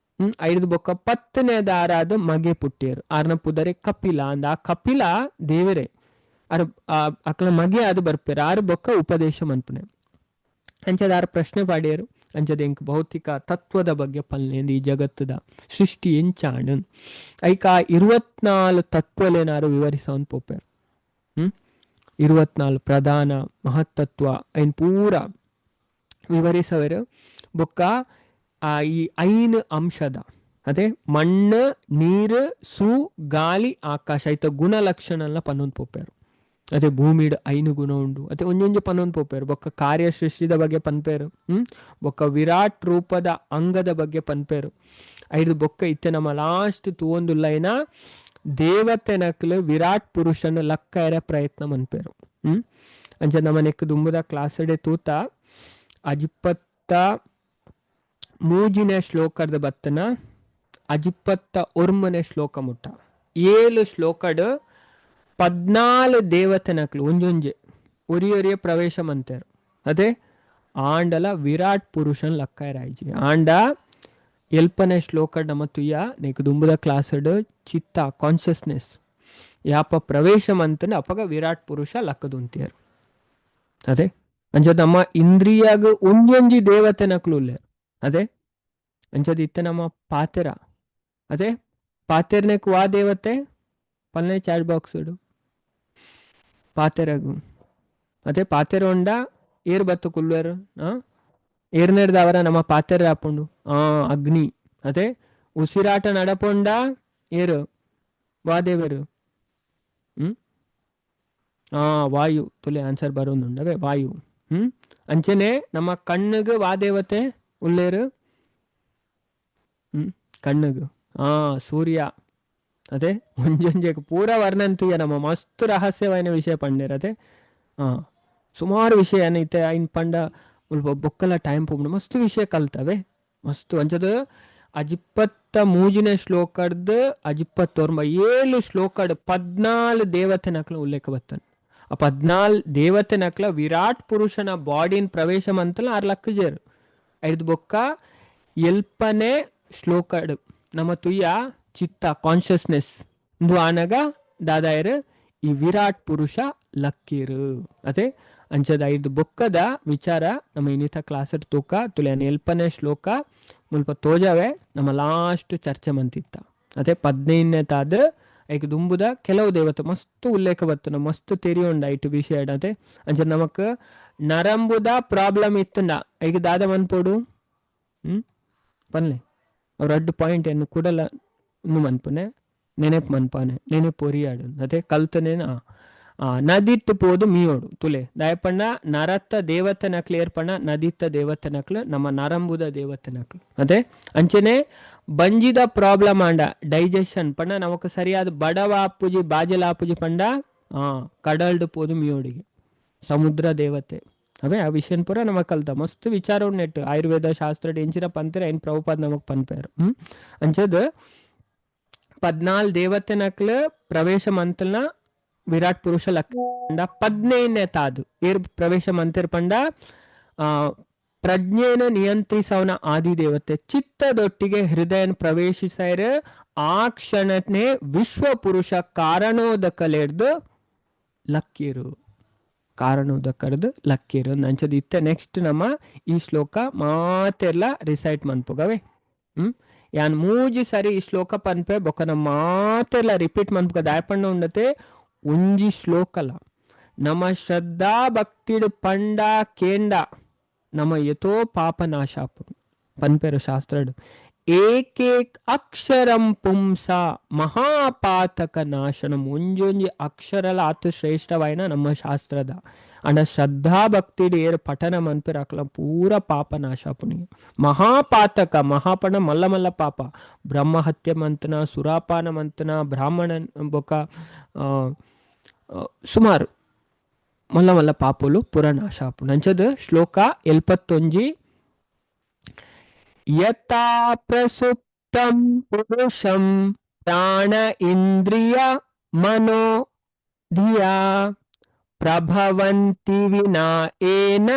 ಐದು ಬೊಕ್ಕ ಪತ್ತನೇದ ಆರಾದ ಮಗೆ ಪುಟ್ಟೇರು ಆರ್ನ ಪುದರೆ ಕಪಿಲ ಅಂದ ಆ ಕಪಿಲ ದೇವರೇ ಅರ್ ಅಕ್ಲ ಮಗೆ ಅದು ಬರ್ಪೇರು ಆರು ಬೊಕ್ಕ ಉಪದೇಶ ಮನ್ಪುನೆ ಅಂಚದ ಆರು ಪ್ರಶ್ನೆ ಪಾಡ್ಯರು ಅಂಚದ ಎಂಕ್ ಭೌತಿಕ ತತ್ವದ ಬಗ್ಗೆ ಪಲ್ನೇದು ಈ ಜಗತ್ತದ ಸೃಷ್ಟಿ ಎಂಚಾಂಡು ಐಕ 24 ತತ್ವಲೇನಾರು ವಿವರಿಸವನ್ ಪೋಪೇರು 24 ಪ್ರಧಾನ ಮಹತ್ತತ್ವ ಐನ್ ಪೂರ ವಿವರಿಸವರು ಬೊಕ್ಕ ಈ 5 ಅಂಶದ ಅದೇ ಮಣ್ಣು ನೀರು ಸು ಗಾಳಿ ಆಕಾಶ ಐತ ಗುಣಲಕ್ಷಣ ಪನ್ನೊಂದು ಪೋಪೇರು ಅದೇ ಭೂಮಿಡ್ 5 ಗುಣ ಉಂಡು ಅದೇ ಒಂಜೊಂಜಿ ಪನ್ನೊಂದು ಪೋಪೇರು ಬೊಕ್ಕ ಕಾರ್ಯ ಸೃಷ್ಟಿದ ಬಗ್ಗೆ ಪನ್ಪೇರು ಬೊಕ್ಕ ವಿರಾಟ್ ರೂಪದ ಅಂಗದ ಬಗ್ಗೆ ಪನ್ಪೇರು ಐದು ಬೊಕ್ಕ ಇತ್ತೆ ನಮ್ಮ ಲಾಸ್ಟ್ ತೂವೊಂದು ಲೈನ ದೇವತೆ ನಕ್ಲು ವಿರಾಟ್ ಪುರುಷನ ಲಕ್ಕ ಎರೆ ಪ್ರಯತ್ನ ಮನ್ಪೇರು ಅಂಚ ನಮ್ಮ ನೆಕ್ ದುಂಬುದ ಕ್ಲಾಸಡೆ ತೂತ ಅಜಿಪ್ಪತ್ತ ಮೂಜಿನ ಶ್ಲೋಕದ ಬತ್ತನ ಅಜಿಪ್ಪತ್ತ ಒರ್ಮನೆ ಶ್ಲೋಕ ಮುಟ್ಟ 7 ಶ್ಲೋಕಡ್ 14 ದೇವತೆ ನಕ್ಲು ಒಂಜೊಂಜೆ ಒರಿಯೊರಿಯ ಪ್ರವೇಶ ಮಂತೇರು ಅದೇ ಆಂಡಲ ವಿರಾಟ್ ಪುರುಷನ್ ಲಕ್ಕ ರಾಯ್ಜಿ ಆಂಡ ಎಲ್ಪನೆ ಶ್ಲೋಕ ನಮ್ಮ ತುಯ್ಯ ನೆಕ್ ದುಂಬುದ ಕ್ಲಾಸಡ್ ಚಿತ್ತ ಕಾನ್ಷಿಯಸ್ನೆಸ್ ಯಾಪ ಪ್ರವೇಶ ಮಂತನ ಅಪಗ ವಿರಾಟ್ ಪುರುಷ ಲಕ್ಕದುಂತಿಯರು ಅದೇ ಅಂಚದ ನಮ್ಮ ಇಂದ್ರಿಯಾಗ ಒಂಜೊಂಜಿ ದೇವತೆ ನಕ್ಲು ಅದೇ ಅಂಚದ ಇತ್ತ ನಮ್ಮ ಪಾತೆರ ಅದೇ ಪಾತೆರ್ನೆಕ್ ವಾ ದೇವತೆ ಪಲ್ನೆ ಚಾಟ್ ಬಾಕ್ಸ್ ಇಡು ಪಾತೆರಗು ಅದೇ ಪಾತೆರ ಉಂಡ ಏರ್ ಬತ್ತು ಕುಲ್ವೇರು ಏರ್ನೇರ್ದವರ ನಮ್ಮ ಪಾತೆರ ಹಾಪುಂಡು ಅಗ್ನಿ ಅದೇ ಉಸಿರಾಟ ನಡಪುಂಡ ಏರು ವಾದೇವರು ವಾಯು ತುಲೆ ಆನ್ಸರ್ ಬರೋದುಂಡವೇ ವಾಯು ಅಂಚನೆ ನಮ್ಮ ಕಣ್ಣಿಗೆ ವಾದೇವತೆ ಉಳ್ಳೇರು ಕಣ್ಣಿಗೆ ಸೂರ್ಯ ಅದೇ ಒಂಜೊಂಜೆ ಪೂರ ವರ್ಣಂತುಯ್ಯ ನಮ್ಮ ಮಸ್ತ್ ರಹಸ್ಯವಾದ ವಿಷಯ ಪಂಡೇರ್ ಅದೇ ಸುಮಾರು ವಿಷಯ ಏನೈತೆ ಐನ್ ಪಂಡ ಉಲ್ಪ ಬೊಕ್ಕಲ ಟೈಮ್ ಪೋಗ್ನು ಮಸ್ತ್ ವಿಷಯ ಕಲ್ತವೆ ಮಸ್ತ್ ಅಂಚದ ಅಜಿಪ್ಪತ್ತ ಮೂಜಿನ ಶ್ಲೋಕದ ಅಜಿಪ್ಪತ್ತೊರ್ಮ 7 ಶ್ಲೋಕಡ್ 14 ದೇವತೆ ನಕ್ಲ ಉಲ್ಲೇಖ ಬತ್ತಾನೆ ಆ 14 ದೇವತೆ ನಕ್ಲ ವಿರಾಟ್ ಪುರುಷನ ಬಾಡಿನ ಪ್ರವೇಶ ಮಂತಲ 6 ಲಕ್ಷ ಜೇರು ಐದು ಬೊಕ್ಕ ಎಲ್ಪನೆ ಶ್ಲೋಕಡ್ ನಮ್ಮ ತುಯ್ಯ ಚಿತ್ತ ಕಾನ್ಷಿಯಸ್ನೆಸ್ ಇಂದು ಆನಗ ದಾದಾಯರು ಈ ವಿರಾಟ್ ಪುರುಷ ಲಕ್ಕೀರು ಅದೇ ಅಂಚದ 5 ಬೊಕ್ಕದ ವಿಚಾರ ನಮ್ಮ ಇನ್ನಿತ ಕ್ಲಾಸರ್ ತೂಕ ತುಲೆ ಎಲ್ಪನೆ ಶ್ಲೋಕ ಮುಲ್ಪ ತೋಜಾವೆ ನಮ್ಮ ಲಾಸ್ಟ್ ಚರ್ಚೆ ಮಂತಿತ್ತ ಅದೇ 15ನೇ ತಾದ ಐಕ್ ದುಂಬುದ ಕೆಲವು ದೇವತೆ ಮಸ್ತ್ ಉಲ್ಲೇಖ ಬತ್ತು ನಮ್ಮ ಮಸ್ತ್ ತೆರಿ ಉಂಡ ಐಟು ವಿಷಯ ಅದೇ ಅಂಚ ನಮಕ್ ನರಂಬುದ ಪ್ರಾಬ್ಲಮ್ ಇತ್ತಂಡ ಐಕ್ ದಾದ ಮನ್ಪೋಡು ಪನ್ಲೆ ಅವ್ರ 2 ಪಾಯಿಂಟ್ ಏನು ಕೂಡಲ ಇನ್ನು ಮನ್ಪುನೆ ನೆನೆಪ್ ಮನ್ಪಾನೆ ನೆನೆಪ್ ಒರಿಯಾಡು ಅದೇ ಕಲ್ತನೇನ ನದಿತ್ತು ಪೋದು ಮೀಯೋಡು ತುಲೆ ದಯಪಣ್ಣ ನರತ್ತ ದೇವತೆ ನಕ್ಲು ಏರ್ಪಣ್ಣ ನದಿತ್ತ ದೇವತೆ ನಕ್ಲು ನಮ್ಮ ನರಂಬುದ ದೇವತೆ ನಕ್ಲು ಅದೇ ಅಂಚನೆ ಬಂಜಿದ ಪ್ರಾಬ್ಲಮ್ ಆಂಡ ಡೈಜೆಷನ್ ಪಣ್ಣ ನಮಕ್ ಸರಿಯಾದ ಬಡವ ಆಪುಜಿ ಬಾಜಲ ಆಪುಜಿ ಪಂಡ ಕಡಲ್ಡು ಪೋದು ಮೀಯೋಡಿಗೆ ಸಮುದ್ರ ದೇವತೆ ಅವೇ ಆ ವಿಷಯನ್ ಪೂರ ನಮಕ್ ಕಲ್ತ ಮಸ್ತ್ ವಿಚಾರ ನೆಟ್ ಆಯುರ್ವೇದ ಶಾಸ್ತ್ರ ಎಂಚಿನ ಪಂತರ ಏನ್ ಪ್ರಭುಪಾದ್ ನಮಕ್ ಪನ್ಪೇರು ಅಂಚದ 14 ದೇವತೆ ನಕ್ಲು ಪ್ರವೇಶ ಮಂತಲ್ನ ವಿರಾಟ್ ಪುರುಷ ಲಕ್ಕ 15ನೇ ತಾದು ಏರ್ ಪ್ರವೇಶ ಮಂತಿರ್ ಪಂಡ ಪ್ರಜ್ಞೆನ ನಿಯಂತ್ರಿಸವನ ಆದಿದೇವತೆ ಚಿತ್ತದೊಟ್ಟಿಗೆ ಹೃದಯನ ಪ್ರವೇಶಿಸೈರ್ ಆ ಕ್ಷಣನೇ ವಿಶ್ವ ಪುರುಷ ಕಾರಣೋದಕಲೆಡ್ದು ಲಕ್ಕೀರು ಕಾರಣೋದಕರ್ದು ಲಕ್ಕೀರು ಅಂಚದ ಇತ್ತೆ ನೆಕ್ಸ್ಟ್ ನಮ್ಮ ಈ ಶ್ಲೋಕ ಮಾತೆಲ್ಲ ರಿಸೈಟ್ ಮನ್ಪುಗವೆ ಯಾನ್ ಮೂಜಿ ಸರಿ ಈ ಶ್ಲೋಕ ಪನ್ಪೆ ಬೊಕ್ಕನ ಮಾತೆಲ್ಲ ರಿಪೀಟ್ ಮನ್ಪುಗ ದಾಯಪಣ್ಣ ಉಂಡತೆ ಒಂಜಿ ಶ್ಲೋಕಲ ನಮ್ಮ ಶ್ರದ್ಧಾ ಭಕ್ತಿಡ್ ಪಂಡ ಕೇಂಡ ನಮ್ಮ ಯಥೋ ಪಾಪ ನಾಶ ಆಪುಂಡು ಪನ್ಪೆರು ಶಾಸ್ತ್ರಡು. ಏಕೇಕ್ ಅಕ್ಷರಂ ಪುಂಸ ಮಹಾಪಾತಕ ನಾಶನಂ. ಒಂಜೊಂಜಿ ಅಕ್ಷರಲ ಅತು ಶ್ರೇಷ್ಠವಾಯಿನ ನಮ್ಮ ಶಾಸ್ತ್ರದ ಅಂಡ ಶ್ರದ್ಧಾ ಭಕ್ತಿ ಏರ್ ಪಠನ ಮನ್ಪಿರಾಕಲ ಪೂರ ಪಾಪ ನಾಶ ಆಪುನಿ. ಮಹಾಪಾತಕ ಮಹಾಪಣ ಮಲ್ಲ ಮಲ್ಲ ಪಾಪ, ಬ್ರಹ್ಮಹತ್ಯೆ ಮಂತನ, ಸುರಾಪಾನ ಮಂತನ, ಬ್ರಾಹ್ಮಣ ಬೊಕ ಸುಮಾರು ಮಲ್ಲ ಮಲ್ಲ ಪಾಪುಲು ಪುರ ನಾಶ ಆಪುಂಡು. ಅಂಚದ ಶ್ಲೋಕ 71. ಯಥಾ ಪ್ರಸುಪ್ತಂ ಪುರುಷಂ ಪ್ರಾಣ ಇಂದ್ರಿಯ ಮನೋ ಧಿಯಾ ಪ್ರಭವಂತಿ ವಿನಾ ಏನ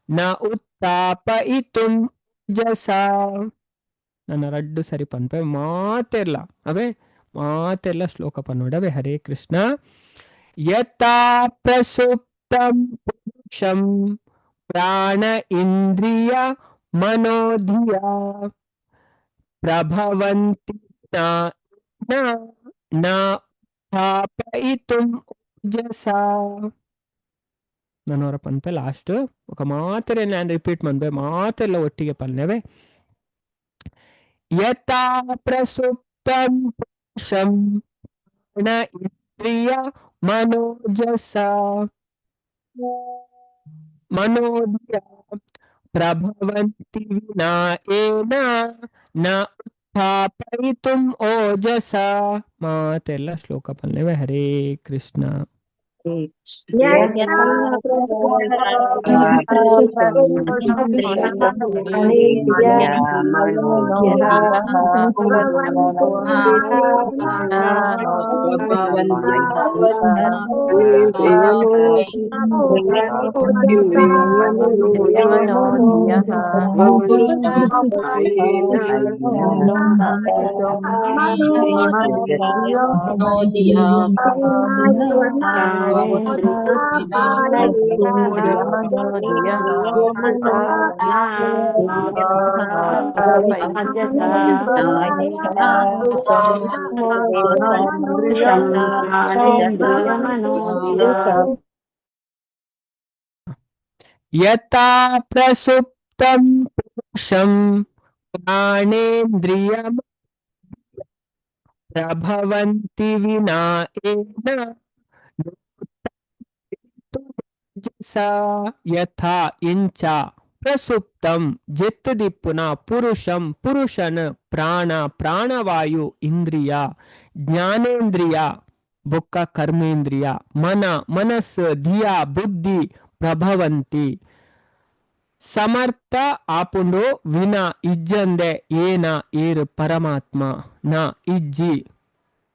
ನ ಉತ್ಥಾಪಯಿತುಂ ಜಸಾ. ನನ್ನ ರಡ್ಡು ಸರಿ ಪನ್ಪೆ ಮಾತೆರ್ಲ ಅವೇ ಮಾತೆರ್ಲ ಶ್ಲೋಕ ಪನ್ನೋಡವೆ. ಹರೇ ಕೃಷ್ಣ. ಯಥಾ ಪ್ರಸುಪ್ತಂ ಪುರುಷಂ ಪ್ರಾಣ ಇಂದ್ರಿಯ ಮನೋಧಿಯ ಪ್ರಭವಂತಿ ನ ಉತ್ಥಾಪಯಿತುಂ ಜಸಾ. ನನ್ನವರ ಪನ್ಪೆ ಲಾಸ್ಟ್ ఒక ಮಾತ್ರೆ ನಾನು ರಿಪೀಟ್ ಮನ್ಪೆ ಮಾತೆಲ್ಲ ಒಟ್ಟಿಗೆ ಪಲ್ನೆವೆ. ಯಥಾ ಪ್ರಸುಪ್ತಂ ಪುರುಷಂ ಪ್ರಾಣ ಇಂದ್ರಿಯ ಮನೋಜಸ ಮನೋಧಿಯ ಪ್ರಭವಂತಿ ವಿನಾ ಏನ ನ ಉತ್ಥಾಪಯಿತುಂ ಓಜಸ. ಮಾತೆಲ್ಲ ಶ್ಲೋಕ ಪಲ್ನೆವೆ. ಹರೇ ಕೃಷ್ಣ. ಯಥಾ ಪ್ರಸುಪ್ತಂ ಪುರುಷಂ ಪ್ರಾಣೇಂದ್ರಿಯ ಪ್ರಭವಂತಿ ವಿನಾ ಏನ ಯಥಾ ಇಂಚ ಪ್ರಸುಪ್ತಂ ಜೆತ್ತದಿಪ್ಪುನ ಪುರುಷಂ ಪುರುಷನ ಪ್ರಾಣ ಪ್ರಾಣವಾಯು ಇಂದ್ರಿಯ ಜ್ಞಾನೇಂದ್ರಿಯ ಬೊಕ್ಕ ಕರ್ಮೇಂದ್ರಿಯ ಮನ ಮನಸ್ಸು ಧಿಯ ಬುದ್ಧಿ ಪ್ರಭವಂತಿ ಸಮರ್ಥ ಆಪುಂಡು ವಿನ ಇಜ್ಜಂದೆ ಏನ ಏರು ಪರಮಾತ್ಮ ನ ಇಜ್ಜಿ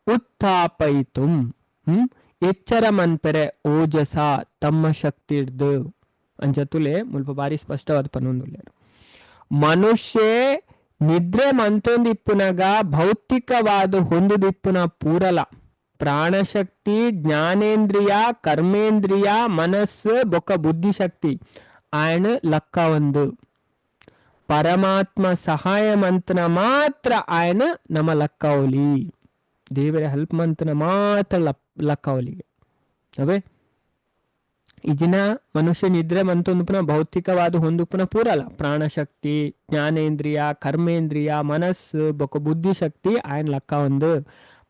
ಉತ್ಥಾಪಯಿತುಂ ಎಚ್ಚರ ಮನ್ಪೆರೆ ಓಜಸ ತಮ್ಮ ಶಕ್ತಿ ಇಡ್ದು ಅಂಚತುಲೆ ಮುಲ್ಪ ಬಾರಿ ಸ್ಪಷ್ಟವಾದ ಪನ್ನೊಂದುಲ್ಲೇರು. ಮನುಷ್ಯ ನಿದ್ರೆ ಮಂತೊಂದಿಪ್ಪುನಗ ಭೌತಿಕವಾದ ಹೊಂದುದಿಪ್ಪುನ ಪೂರಲ ಪ್ರಾಣಶಕ್ತಿ ಜ್ಞಾನೇಂದ್ರಿಯ ಕರ್ಮೇಂದ್ರಿಯ ಮನಸ್ಸು ಬೊಕ್ಕ ಬುದ್ಧಿಶಕ್ತಿ ఆయన లక్క ಒಂದು ಪರಮಾತ್ಮ ಸಹಾಯ ಮಂತನ ಮಾತ್ರ ఆయన ನಮ್ಮ ಲಕ್ಕವಲಿ ದೇವರ ಹೆಲ್ಪ್ ಮಂತನ ಮಾತ್ರ ಲಕ್ಕವಲಿಗೆ ಅವೇ ಇಜಿನ ಮನುಷ್ಯ ನಿದ್ರೆ ಮಂತೊಂದುಪುನ ಭೌತಿಕವಾದ ಹೊಂದುಪುನ ಪೂರಲ್ಲ ಪ್ರಾಣಶಕ್ತಿ ಜ್ಞಾನೇಂದ್ರಿಯ ಕರ್ಮೇಂದ್ರಿಯ ಮನಸ್ಸು ಬೊಕ್ಕ ಬುದ್ಧಿಶಕ್ತಿ ఆయన ಲಕ್ಕ ಒಂದು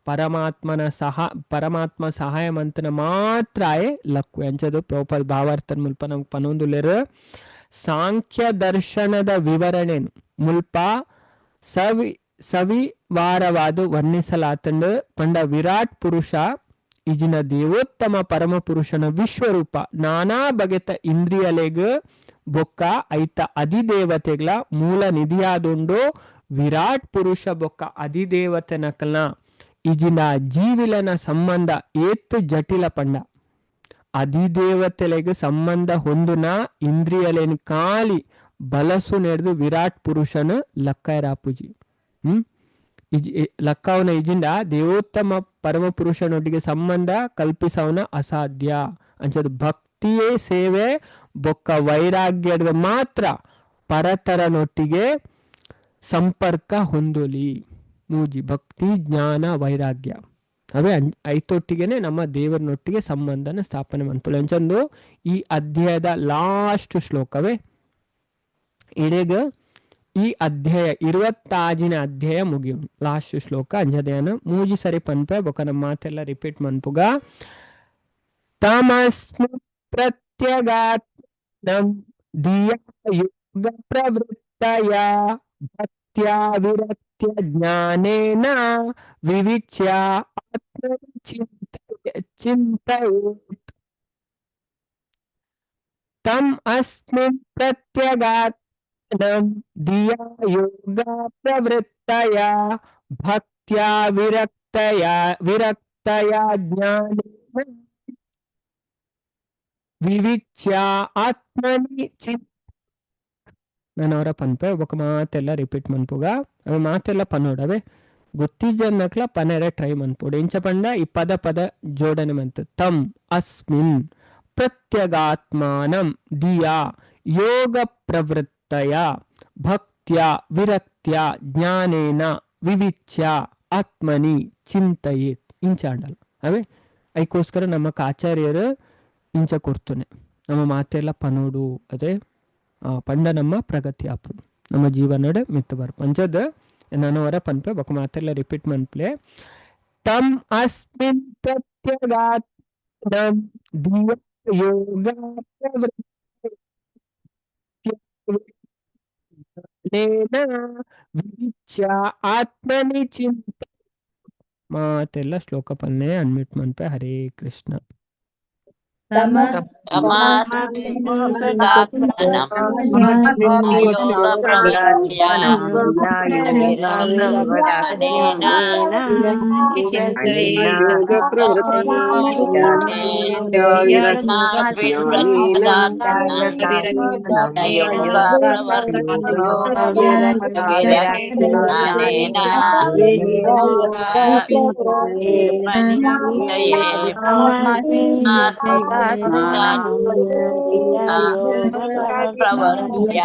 ಪರಮಾತ್ಮ ಸಹಾಯ ಮಂತನ ಮಾತ್ರ ಆಯೆ ಲಕ್ಕು ಎಂಚದು ಪ್ರೋಪಲ್ ಭಾವಾರ್ಥನ ಮುಲ್ಪ ನಮ್ಗೆ ಪನೊಂದುಲೆರು ಸಾಂಖ್ಯ ದರ್ಶನದ ವಿವರಣೆನು ಮುಲ್ಪ ಸವಿವಾರವಾದ ವರ್ಣಿಸಲಾತಂಡು ಪಂಡ ವಿರಾಟ್ ಪುರುಷ ಇಜಿನ ದೇವೋತ್ತಮ ಪರಮ ಪುರುಷನ ವಿಶ್ವರೂಪ ನಾನಾ ಬಗೆತ ಇಂದ್ರಿಯಲೆಗ್ ಬೊಕ್ಕ ಐತ ಅಧಿದೇವತೆಗಳ ಮೂಲ ನಿಧಿಯಾದುಂಡು ವಿರಾಟ್ ಪುರುಷ ಬೊಕ್ಕ ಅಧಿದೇವತೆನಕಲ್ನ ಇಜಿನ ಜೀವಿಲನ ಸಂಬಂಧ ಏತ್ತು ಜಟಿಲ ಪಂಡ ಅಧಿದೇವತೆಲೆಗೆ ಸಂಬಂಧ ಹೊಂದುನ ಇಂದ್ರಿಯಲೇನು ಕಾಲಿ ಬಲಸು ನೆಡ್ದು ವಿರಾಟ್ ಪುರುಷನ ಲಕ್ಕೈರಾಪುಜಿ ಲಕ್ಕವನ ಇಜಿಂದ ದೇವೋತ್ತಮ ಪರಮ ಪುರುಷನೊಟ್ಟಿಗೆ ಸಂಬಂಧ ಕಲ್ಪಿಸವನ ಅಸಾಧ್ಯ ಅಂಚದು ಭಕ್ತಿಯೇ ಸೇವೆ ಬೊಕ್ಕ ವೈರಾಗ್ಯದ ಮಾತ್ರ ಪರತರನೊಟ್ಟಿಗೆ ಸಂಪರ್ಕ ಹೊಂದಲಿ ಮೂಜಿ ಭಕ್ತಿ ಜ್ಞಾನ ವೈರಾಗ್ಯ ಅವೇ ಐತೊಟ್ಟಿಗೆನೆ ನಮ್ಮ ದೇವರನೊಟ್ಟಿಗೆ ಸಂಬಂಧನ ಸ್ಥಾಪನೆ ಮಾಡ್ಕೊಳ್ಳಿ ಅಂಚಂದು ಈ ಅಧ್ಯಾಯದ ಲಾಸ್ಟ್ ಶ್ಲೋಕವೇ ಇಡೆಗ ಈ ಅಧ್ಯಾಯ 20 ಅಧ್ಯಾಯ ಮುಗಿಯು ಲಾಸ್ಟ್ ಶ್ಲೋಕ ಅಂಜದೇನ ಮೂಜಿ ಸರಿ ಪನ್ಪೆ ಬೊಕ ನಮ್ಮ ಮಾತೆಲ್ಲ ರಿಪೀಟ್ ಮನ್ಪುಗ ತಮಸ್ಮಿ ಪ್ರತ್ಯಗಾತ್ಮಂ ಧಿಯಾ ಯೋಗ ಪ್ರವೃತ್ತಯ ಭಕ್ತ್ಯಾ ವಿರಕ್ತ್ಯ ಜ್ಞಾನೇನ ವಿವಿಚ್ಯ ಚಿಂತಯೇತ್ ತಮ್ ಅಸ್ಮಿನ್ ಪ್ರತ್ಯಗಾತ್ಮಂ ಧಿಯಾ ಯೋಗ ಪ್ರವೃತ್ತಯ ಭಕ್ತ್ಯಾ ವಿರಕ್ತಯ ಜ್ಞಾನೇನ ವಿವಿಚ್ಯ ಆತ್ಮನಿ ನಾನು ಅವರ ಪನ್ಪೆ ఒక ಮಾತೆಲ್ಲ ರಿಪೀಟ್ ಮನ್ಪುಗ ಅವೆ ಮಾತೆಲ್ಲ ಪನ್ನೋಡವೆ ಗೊತ್ತಿಜನ್ನಕ್ಲ ಪನೆರೆ ಟ್ರೈ ಮನ್ಪುಡು ಇಂಚ ಪಂಡ ಈ ಪದ ಜೋಡಣೆ ಮಂತು ತಮ್ ಅಸ್ಮಿನ್ ಪ್ರತ್ಯಗಾತ್ಮಾನಂ ಧಿಯಾ ಯೋಗ ಪ್ರವೃತ್ತಯ ಭಕ್ತ್ಯ ವಿರಕ್ತ್ಯ ಜ್ಞಾನೇನ ವಿವಿಚ್ಯ ಆತ್ಮನಿ ಚಿಂತಯೇತ್ ಇಂಚಾಂಡಲ್ ಅವೇ ಅದಕ್ಕೋಸ್ಕರ ನಮ್ಮ ಆಚಾರ್ಯರು ಇಂಚ ಕೊರ್ತುನೆ ನಮ್ಮ ಮಾತೆಲ್ಲ ಪನೋಡು ಅದೇ ಪಂಡ ನಮ್ಮ ಪ್ರಗತಿ ಆಪುಡು ನಮ್ಮ ಜೀವನಡೆ ಮಿತ್ತು ಬರ್ಪು ಅಂಚದ ನಾನು ಅವರ ಪನ್ಪೆ ಬೊಕ ಮಾತೆಲ್ಲ ರಿಪೀಟ್ ಮನ್ಪ್ಲೆ ತಮ್ ಅಸ್ಮಿನ್ ಪ್ರತ್ಯಗಾತ್ಮಂ ಧಿಯಾ ಯೋಗ ವಿವಿಚ್ಯ ಆತ್ಮನಿ ಚಿಂತ ಮಾತೆಲ್ಲ ಶ್ಲೋಕ ಪನ್ನೆ ಅನ್ಮಿಟ್ ಮನ್ಪೆ ಹರೇ ಕೃಷ್ಣ ಯೋಗ ಪ್ರವೃತ್ಯ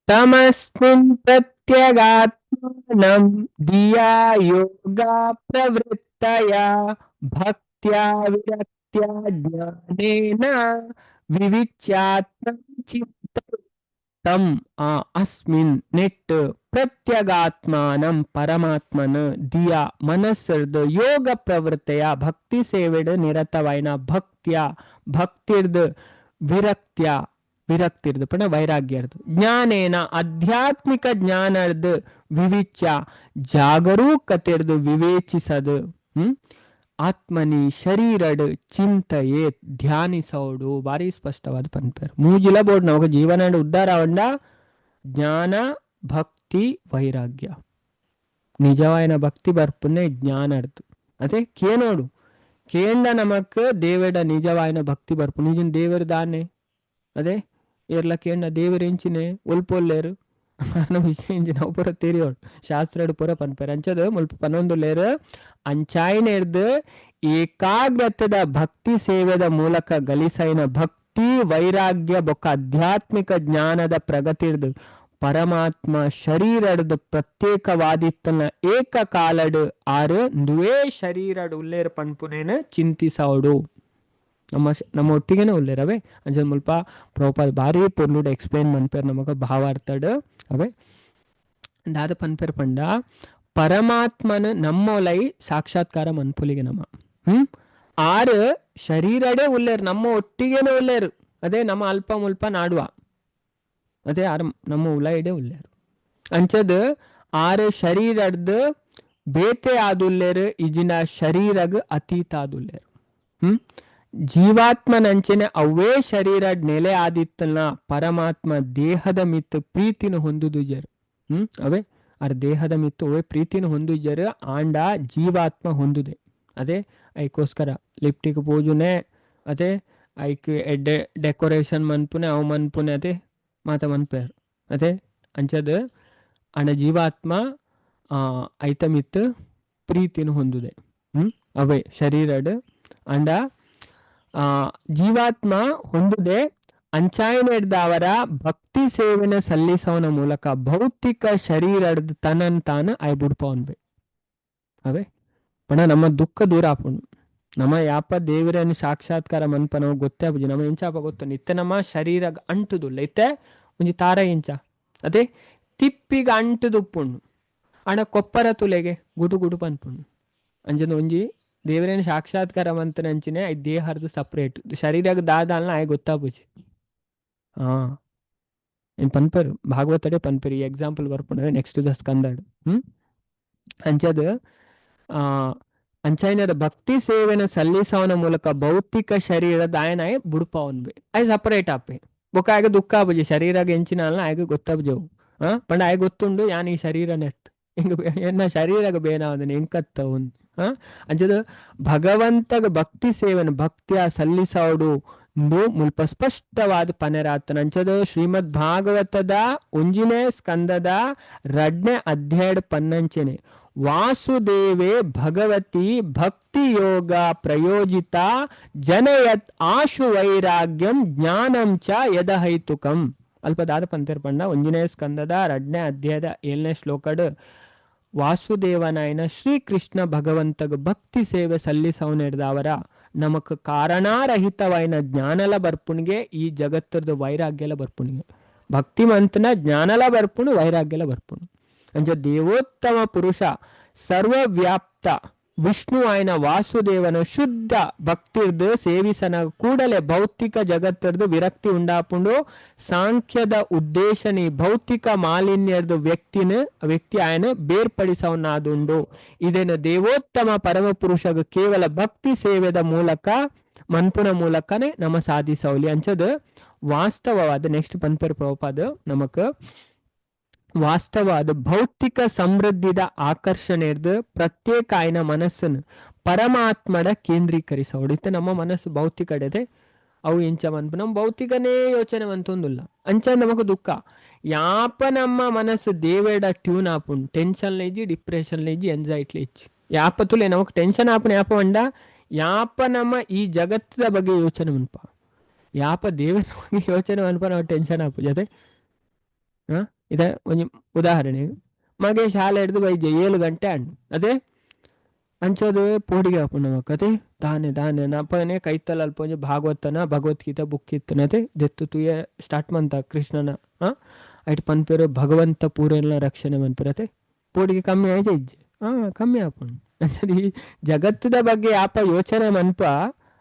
ತಮಸ್ಮಿನ್ ಪ್ರತ್ಯಗಾತ್ಮಾನಂ ಧಿಯಾ ಯೋಗ ಪ್ರವೃತ್ತಯ ಭಕ್ತ್ಯಾ ವಿರಕ್ತ್ಯ ಜ್ಞಾನೇನ ವಿವಿಚ್ಯಾತ್ಮ ಚಿಂತಯೇತ್ ಅಸ್ಮಿನ್ ನೆಟ್ ಪ್ರತ್ಯಗಾತ್ಮಾನಂ ಪರಮಾತ್ಮನ ದಿಯಾ ಮನಸ್ಸರ್ದು ಯೋಗ ಪ್ರವೃತ್ತಯ ಭಕ್ತಿ ಸೇವೆಡ್ ನಿರತವೈನ ಭಕ್ತಿರ್ದು ವಿರಕ್ತಿರ್ದು ಪಣ ವೈರಾಗ್ಯರ್ದು ಜ್ಞಾನೇನ ಆಧ್ಯಾತ್ಮಿಕ ಜ್ಞಾನರ್ದು ವಿವಿಚ್ಯ ಜಾಗರೂಕತೆರ್ದು ವಿವೇಚಿಸದು ಆತ್ಮನಿ ಶರೀರಡ್ ಚಿಂತಯೇತ್ ಧ್ಯಾನಿಸೋಡು ಬಾರಿ ಸ್ಪಷ್ಟವಾದ ಪನ್ಪೇರು ಮೂಜಿಲ ಬೋರ್ಡ್ ನಮಗೆ ಜೀವನ ಉದ್ಧಾರ ಆವಂಡ ಜ್ಞಾನ ಭಕ್ತಿ ವೈರಾಗ್ಯ ನಿಜವಾಯಿನ ಭಕ್ತಿ ಬರ್ಪುನ್ನೆ ಜ್ಞಾನ ಅರ್ದು ಅದೇ ಕೇನೋಡು ಕೇಂಡ ನಮಕ್ ದೇವಡ ನಿಜವಾಯಿನ ಭಕ್ತಿ ಬರ್ಪು ನಿಜನ್ ದೇವರ ದಾನೆ ಅದೇ ಏರ್ಲ ಕೇಂಡ ದೇವರ ಎಂಚಿನೆ ಒಲ್ಪೊಲ್ಲೇರು ವಿಷಯ ನಾವು ಪುರ ತೆರಿಯೋಡು ಶಾಸ್ತ್ರ ಪುರ ಪನ್ಪೇರು ಅಂಚದು ಮುಲ್ಪ ಪನ್ನೊಂದು ಲೇರು ಅಂಚಾಯ್ನೆರ್ದು ಏಕಾಗ್ರತದ ಭಕ್ತಿ ಸೇವೆದ ಮೂಲಕ ಗಲಿಸೈನ ಭಕ್ತಿ ವೈರಾಗ್ಯ ಬೊಕ್ಕ ಆಧ್ಯಾತ್ಮಿಕ ಜ್ಞಾನದ ಪ್ರಗತಿರ್ದು ಪರಮಾತ್ಮ ಶರೀರಡ್ದು ಪ್ರತ್ಯೇಕವಾದಿತ್ತನ ಏಕಕಾಲಡ್ ಆರು ದುವೇ ಶರೀರಡ್ ಉಲ್ಲೇರು ಪನ್ಪುನೇನ ಚಿಂತಿಸೋಡು ನಮ್ಮ ಒಟ್ಟಿಗೆನೆ ಉಲ್ಲೇರವೆ ಅಂಚೆ ಮುಲ್ಪ ಪ್ರೋಪಾಲ್ ಬಾರಿ ಪೊರ್ಲುಡ್ ಎಕ್ಸ್ಪ್ಲೇನ್ ಮನ್ಪೇರು ನಮಗ ಭಾವಾರ್ಥಡ್ ಅವೇ ದಾದ ಪನ್ಪೇರು ಪಂಡ ಪರಮಾತ್ಮನ ನಮ್ಮೊಲೈ ಸಾಕ್ಷಾತ್ಕಾರ ಮನ್ಪುಲಿಗೆ ನಮ್ಮ ಆರು ಶರೀರಡೇ ಉಲ್ಲೇರು ನಮ್ಮ ಒಟ್ಟಿಗೆನೆ ಉಲ್ಲೇರು ಅದೇ ನಮ್ಮ ಅಲ್ಪ ಮುಲ್ಪ ನಾಡುವ ಅದೇ ಆರು ನಮ್ಮ ಉಲೈಡೆ ಉಲ್ಲೇರು ಅಂಚದ ಆರು ಶರೀರಡ್ದು ಬೇತೆ ಆದುಲ್ಲೇರು ಇಜಿನ ಶರೀರಗ್ ಅತೀತ ಆದುಲ್ಲೇರು ಜೀವಾತ್ಮನಂಚನೆ ಅವೇ ಶರೀರ ನೆಲೆ ಆದಿತ್ತಲ್ಲ ಪರಮಾತ್ಮ ದೇಹದ ಮಿತ್ತು ಪ್ರೀತಿನ ಹೊಂದುದು ಜರು ಅವೇ ಅರ್ ದೇಹದ ಮಿತ್ತು ಅವೇ ಪ್ರೀತಿನ ಹೊಂದು ಜರು ಆಂಡ ಜೀವಾತ್ಮ ಹೊಂದುದೆ ಅದೇ ಐಕೋಸ್ಕರ ಲಿಪ್ಟಿಕ್ ಪೂಜುನೆ ಅದೇ ಐಕ್ ಡೆಕೋರೇಷನ್ ಮನ್ಪುನೆ ಅವು ಮನ್ಪುನೆ ಅದೇ ಮಾತ ಮನ್ಪೇರು ಅದೇ ಅಂಚದ ಅಂಡ ಜೀವಾತ್ಮ ಐತ ಮಿತ್ತು ಪ್ರೀತಿನ ಹೊಂದುದೆ ಅವೇ ಶರೀರಡ್ ಅಂಡ ಜೀವಾತ್ಮ ಹೊಂದುದೆ ಅಂಚಾಯನೆಡ್ದ ಅವರ ಭಕ್ತಿ ಸೇವೆನ ಸಲ್ಲಿಸೋನ ಮೂಲಕ ಭೌತಿಕ ಶರೀರದ ತನನ್ ತಾನು ಆಯ್ಬಿಡ್ಪವನ್ಬೆ ಅವೇ ಪಣ ನಮ್ಮ ದುಃಖ ದೂರ ಆಪುಂಡು ನಮ್ಮ ಯಾಪ ದೇವರನ್ನು ಸಾಕ್ಷಾತ್ಕಾರ ಮನ್ಪ ನಾವು ಗೊತ್ತೇ ಆಪುಜಿ ನಮ್ಮ ಎಂಚಾಪ ಗೊತ್ತು ಇತ್ತೆ ನಮ್ಮ ಶರೀರ ಅಂಟುದುಲ್ಲ ಇತ್ತೆ ಒಂಜಿ ತಾರ ಎಂಚ ಅದೇ ತಿಪ್ಪಿಗೆ ಅಂಟುದುಪ್ಪುಂಡು ಅಣ ಕೊಪ್ಪರ ತುಲೆಗೆ ಗುಡು ಗುಡು ಪನ್ಪುಂಡು ಅಂಜನ ಒಂಜಿ ದೇವರೇನು ಸಾಕ್ಷಾತ್ಕಾರ ಮಂತನ ಅಂಚಿನೆ ಐ ದೇಹರ್ದು ಸಪ್ರೇಟ್ ಶರೀರಾಗ ದಾದಾಲ್ನ ಆಯ್ ಗೊತ್ತಾಪುಜಿ ಏನು ಪನ್ಪರು ಭಾಗವತಡೆ ಪನ್ಪರು ಈ ಎಕ್ಸಾಂಪಲ್ ಬರ್ಪುಂಡ್ರೆ ನೆಕ್ಸ್ಟ್ ದ ಸ್ಕಂದಡ್ ಅಂಚದು ಅಂಚೈನದ ಭಕ್ತಿ ಸೇವೆನ ಸಲ್ಲಿಸವನ ಮೂಲಕ ಭೌತಿಕ ಶರೀರದ ಆಯನಾಯ ಬುಡ್ಪವನ್ಬೆ ಆಯ್ ಸಪರೇಟ್ ಆಪೆ ಬೊಕ ಆಗ ದುಃಖ ಆಪುಜಿ ಶರೀರಾಗ ಎಂಚಿನ ಆಯ್ಗ ಗೊತ್ತಾಪುಜವು ಪಂಡ ಆಯ್ ಗೊತ್ತುಂಡು ಯಾನ್ ಈ ಶರೀರ ನೆತ್ ಹಿಂಗ ಎನ್ನ ಶರೀರಾಗ ಬೇನಾವದನ ಎಂಕತ್ತವನ್ ಅಂಚದು ಭಗವಂತಗ ಭಕ್ತಿ ಸೇವೆನ ಭಕ್ತಿಯ ಸಲ್ಲಿಸೋಡು ಮುಲ್ಪ ಸ್ಪಷ್ಟವಾದ ಪನೆರಾತನ ಅಂಚದು ಶ್ರೀಮದ್ ಭಾಗವತದ ಒಂಜಿನೇ ಸ್ಕಂದದ 2ನೇ ಅಧ್ಯಾಯದ 11 ವಾಸುದೇವೇ ಭಗವತಿ ಭಕ್ತಿ ಯೋಗ ಪ್ರಯೋಜಿತ ಜನಯತ್ ಆಶು ವೈರಾಗ್ಯಂ ಜ್ಞಾನಂ ಚ ಯದಹೈತುಕಂ ಅಲ್ಪದಾದ ಪಂತೇರ್ ಪಂಡ ಒಂಜಿನೇ ಸ್ಕಂದದ 2ನೇ ಅಧ್ಯಾಯದ 7ನೇ ಶ್ಲೋಕಡ್ ವಾಸುದೇವನಾಯನ ಶ್ರೀಕೃಷ್ಣ ಭಗವಂತಗ ಭಕ್ತಿ ಸೇವೆ ಸಲ್ಲಿಸವನಿಡ್ದವರ ನಮಕ್ ಕಾರಣಾರಹಿತವಾಯಿನ ಜ್ಞಾನಲ ಬರ್ಪುಣಿಗೆ ಈ ಜಗತ್ತದ ವೈರಾಗ್ಯಲ ಬರ್ಪುಣಿಗೆ ಭಕ್ತಿ ಮಂತನ ಜ್ಞಾನಲ ಬರ್ಪುಣು ವೈರಾಗ್ಯಲ ಬರ್ಪುಣು ಅಂಚ ದೇವೋತ್ತಮ ಪುರುಷ ಸರ್ವವ್ಯಾಪ್ತ ವಿಷ್ಣು ಆಯ್ನ ವಾಸುದೇವನ ಶುದ್ಧ ಭಕ್ತಿರ್ದು ಸೇವಿಸನ ಕೂಡಲೇ ಭೌತಿಕ ಜಗತ್ತರ್ದು ವಿರಕ್ತಿ ಉಂಡಾಪುಂಡು ಸಾಂಖ್ಯದ ಉದ್ದೇಶನಿ ಭೌತಿಕ ಮಾಲಿನ್ಯರ್ದು ವ್ಯಕ್ತಿ ಆಯ್ನ ಬೇರ್ಪಡಿಸವನಾದುಂಡು ಇದೇನು ದೇವೋತ್ತಮ ಪರಮ ಪುರುಷಗ ಕೇವಲ ಭಕ್ತಿ ಸೇವೆದ ಮೂಲಕ ಮನ್ಪುನ ಮೂಲಕನೇ ನಮ್ಮ ಸಾಧಿಸವಲಿ ಅಂಚದು ವಾಸ್ತವವಾದ ನೆಕ್ಸ್ಟ್ ಪನ್ಪೇರ್ ಪ್ರಭುಪಾದ ನಮಕ್ ವಾಸ್ತವಾದ ಭೌತಿಕ ಸಮೃದ್ಧಿದ ಆಕರ್ಷಣೆರ್ದು ಪ್ರತ್ಯೇಕ ಆಯ್ನ ಮನಸ್ಸನ್ನು ಪರಮಾತ್ಮಡ ಕೇಂದ್ರೀಕರಿಸೋಡು ಇತ್ತೆ ನಮ್ಮ ಮನಸ್ಸು ಭೌತಿಕಡೆದೆ ಅವು ಎಂಚ ಮನ್ಪು ನಮ್ಮ ಭೌತಿಕನೇ ಯೋಚನೆ ಮಂತೊಂದುಲ್ಲ ಅಂಚ ನಮಕ್ ದುಃಖ ಯಾಪ ನಮ್ಮ ಮನಸ್ಸು ದೇವೇಡ ಟ್ಯೂನ್ ಆಪುಂಡು ಟೆನ್ಷನ್ ಲೇಜಿ ಡಿಪ್ರೆಷನ್ ಲೇಜಿ ಎಂಜೈಟಿ ಇಚ್ಚಿ ಯಾಪ ತುಲೆ ನಮಕ್ ಟೆನ್ಷನ್ ಆಪುನ ಯಾಪ ಅಂಡ ಯಾಪ ನಮ್ಮ ಈ ಜಗತ್ತದ ಬಗ್ಗೆ ಯೋಚನೆ ಮನ್ಪ ಯಾಪ ದೇವರ ಬಗ್ಗೆ ಯೋಚನೆ ಮನ್ಪ ನಾವು ಟೆನ್ಷನ್ ಆಪು ಜೊತೆ ಇದ ಒಂಜಿ ಉದಾಹರಣೆ ಮಗೆ ಶಾಲೆ ಹಿಡ್ದು ಬೈಜೆ 7 ಗಂಟೆ ಅಂಡು ಅದೇ ಅಂಚದು ಪೋಡಿಗೆ ಆಪುಂಡು ನಮಕ್ ಅದೇ ದಾನೆ ನಪನೆ ಕೈತಲ್ ಅಲ್ಪ ಒಂಜಿ ಭಾಗವತನ ಭಗವದ್ಗೀತಾ ಬುಕ್ ಇತ್ತನ ಅದೇ ದೆತ್ತು ತುಯ ಸ್ಟಾರ್ಟ್ ಮಂತ ಕೃಷ್ಣನ ಐಟ್ ಪನ್ಪೇರು ಭಗವಂತ ಪೂರೆಲ್ಲ ರಕ್ಷಣೆ ಮನ್ಪೇರತೆ ಪೋಡಿಗೆ ಕಮ್ಮಿ ಆಯ್ತು ಇಜ್ಜೆ ಕಮ್ಮಿ ಆಪುಂಡು ಅಂಚದು ಈ ಜಗತ್ತದ ಬಗ್ಗೆ ಯಾಪ ಯೋಚನೆ ಮನ್ಪ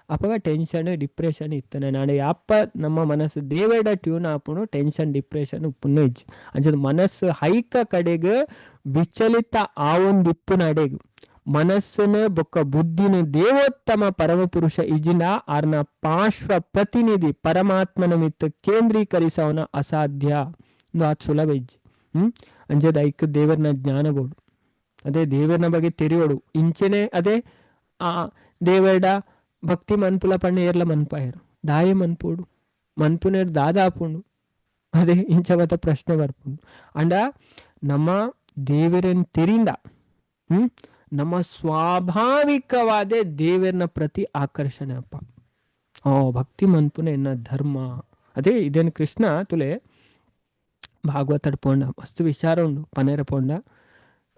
ಅಪಗ ಟೆನ್ಷನ್ ಡಿಪ್ರೆಷನ್ ಇತ್ತನೆ ನಾಳೆ ಯಾಪ ನಮ್ಮ ಮನಸ್ಸು ದೇವೇಡ ಟ್ಯೂನ್ ಆಪುಣು ಟೆನ್ಷನ್ ಡಿಪ್ರೆಷನ್ ಉಪ್ಪುನ್ನು ಇಜ್ಜಿ ಅಂಚದ ಮನಸ್ಸು ಹೈಕ ಕಡೆಗೆ ವಿಚಲಿತ ಆವೊಂದಿಪ್ಪು ನಡೆಗು ಮನಸ್ಸನ ಬೊಕ್ಕ ಬುದ್ಧಿನ ದೇವೋತ್ತಮ ಪರಮಪುರುಷ ಇಜಿನ ಆರ್ನ ಪಾರ್ಶ್ವ ಪ್ರತಿನಿಧಿ ಪರಮಾತ್ಮನ ಮಿತ್ತ ಕೇಂದ್ರೀಕರಿಸವನ ಅಸಾಧ್ಯ ಅದು ಸುಲಭ ಇಜ್ಜಿ ಅಂಚದ ಐಕ್ ದೇವರನ ಜ್ಞಾನ ಬೋಡು ಅದೇ ದೇವರನ ಬಗ್ಗೆ ತೆರೆಯೋಡು ಇಂಚೆನೆ ಅದೇ ದೇವೇಡ ಭಕ್ತಿ ಮನ್ಪುಲ ಪಣ್ಣ ಏರ್ಲ ಮನ್ಪಾಯರು ದಾಯ ಮನ್ಪೋಡು ಮನ್ಪುನೇರ್ ದಾದಾಪುಂಡು ಅದೇ ಇಂಚವತ ಪ್ರಶ್ನೆ ಬರ್ಪುಂಡು ಅಂಡ ನಮ್ಮ ದೇವರನ್ ತೆರಿಂದ ನಮ್ಮ ಸ್ವಾಭಾವಿಕವಾದ ದೇವರನ ಪ್ರತಿ ಆಕರ್ಷಣೆ ಅಪ್ಪ ಭಕ್ತಿ ಮನ್ಪುನ ಎನ್ನ ಧರ್ಮ ಅದೇ ಇದೇನು ಕೃಷ್ಣ ತುಲೆ ಭಾಗವತ ಪೋಂಡ ಮಸ್ತ್ ವಿಚಾರ ಉಂಡು ಪನೇರ ಪೋಂಡ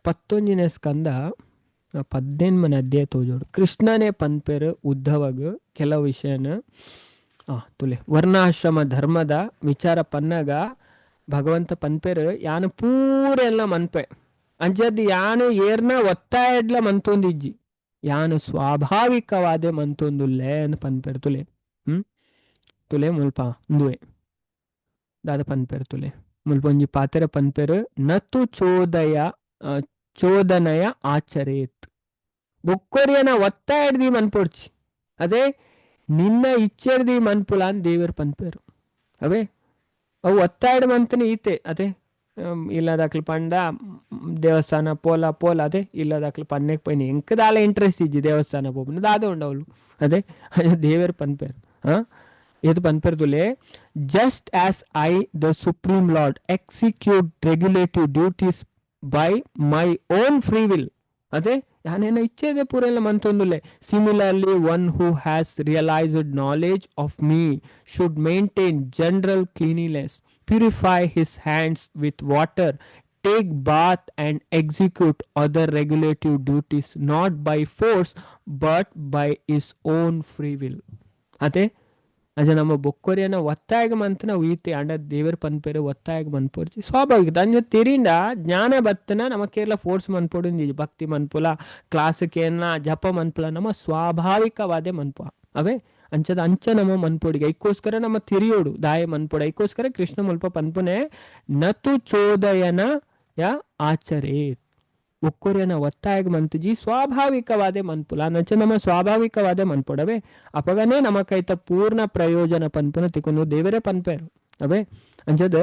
11ನೇ ಸ್ಕಂದ 18 ಅಧ್ಯಾಯ ತೋಜೋಡು ಕೃಷ್ಣನೇ ಪನ್ಪೇರು ಉದ್ಧವಗ ಕೆಲವು ವಿಷಯನ ತುಲೆ ವರ್ಣಾಶ್ರಮ ಧರ್ಮದ ವಿಚಾರ ಪನ್ನಾಗ ಭಗವಂತ ಪನ್ಪೇರು ಯಾನು ಪೂರ ಎಲ್ಲ ಮನ್ಪೆ ಅಂಚದ್ದು ಯಾನು ಏರ್ನ ಒತ್ತಾಯಡ್ಲ ಮಂತೊಂದಿಜ್ಜಿ ಯಾನು ಸ್ವಾಭಾವಿಕವಾದ ಮಂತೊಂದುಲ್ಲೆ ಅಂತ ಪನ್ಪೇರು ತುಲೆ ತುಲೆ ಮುಲ್ಪ ದುವೆ ದಾದ ಪನ್ಪೇರು ತುಲೆ ಮುಲ್ಪ ಒಂಜಿ ಪಾತೆರ ಪನ್ಪೇರು ನತು ಚೋದನಯ ಆಚರೇತ್ ಬೊಕ್ಕೊರಿಯನ ಒತ್ತಾಯಡ್ದಿ ಮನ್ಪೊಡ್ಚಿ ಅದೇ ನಿನ್ನ ಇಚ್ಚೆಡ್ದಿ ಮನ್ಪುಲ ಅಂತ ದೇವರು ಪನ್ಪೇರು ಅವೇ ಅವು ಒತ್ತಾಯಡ್ ಮಂತನೇ ಈತೆ ಅದೇ ಇಲ್ಲದಾಕ್ಲು ಪಂಡ ದೇವಸ್ಥಾನ ಪೋಲ ಅದೇ ಇಲ್ಲದಾಕ್ಲು ಪನ್ನೆಕ್ ಪೈನಿ ಎಂಕದಾಲ ಇಂಟ್ರೆಸ್ಟ್ ಇಜ್ಜಿ ದೇವಸ್ಥಾನ ಪೋಪನ ದಾದ ಉಂಡವಳು ಅದೇ ದೇವರು ಪನ್ಪೇರು ಇದು ಪನ್ಪೇರು ತುಲೆ just as I the supreme lord execute regulative duties by my own free will ಅದೇ ಯಾನೇನ ಇಚ್ಛೆದೆ ಪೂರೆಲ್ಲ ಮಂತೊಂದುಲೆ. Similarly one who has realized knowledge of me should maintain general cleanliness, purify his hands with water, take bath and execute other regulative duties not by force but by his own free will. ಅದೇ ಅಜ ನಮ್ಮ ಬೊಕ್ಕೊರಿಯನ ಒತ್ತಾಯಗ ಮಂತನ ಉಯಿತೆ ಅಂಡ ದೇವರ ಪನ್ಪೇರು ಒತ್ತಾಯಗ ಮನ್ಪೋರ್ಚಿ ಸ್ವಾಭಾವಿಕ ಅಂಜ ತಿರಿಂದ ಜ್ಞಾನ ಬತ್ತನ ನಮಕೇರ್ಲ ಫೋರ್ಸ್ ಮನ್ಪೋಡಿಂದಿ ಭಕ್ತಿ ಮನ್ಪುಲ ಕ್ಲಾಸಿಕೇನ ಜಪ ಮನ್ಪುಲ ನಮ್ಮ ಸ್ವಾಭಾವಿಕವಾದೇ ಮನ್ಪ ಅವೇ ಅಂಚದ ಅಂಚ ನಮ್ಮ ಮನ್ಪೋಡಿಗೆ ಐಕೋಸ್ಕರ ನಮ್ಮ ತಿರಿಯೋಡು ದಾಯ ಮನ್ಪೋಡ ಐಕೋಸ್ಕರ ಕೃಷ್ಣ ಮುಲ್ಪ ಪನ್ಪುನೆ ನತು ಚೋದಯನ ಯಾ ಆಚರೇತ್ ಒಕ್ಕೊರಿಯನ ಒತ್ತಾಯಗ ಮಂತುಜಿ ಸ್ವಾಭಾವಿಕವಾದೇ ಮನ್ಪುಲ ನಚ ನಮ್ಮ ಸ್ವಾಭಾವಿಕವಾದೇ ಮನ್ಪೊಡವೆ ಅಪಗನೇ ನಮ್ಮ ಕೈತ ಪೂರ್ಣ ಪ್ರಯೋಜನ ಪನ್ಪುನ ತಿಕೊಂಡು ದೇವರೇ ಪನ್ಪೇರು ಅವೇ ಅಂಚದ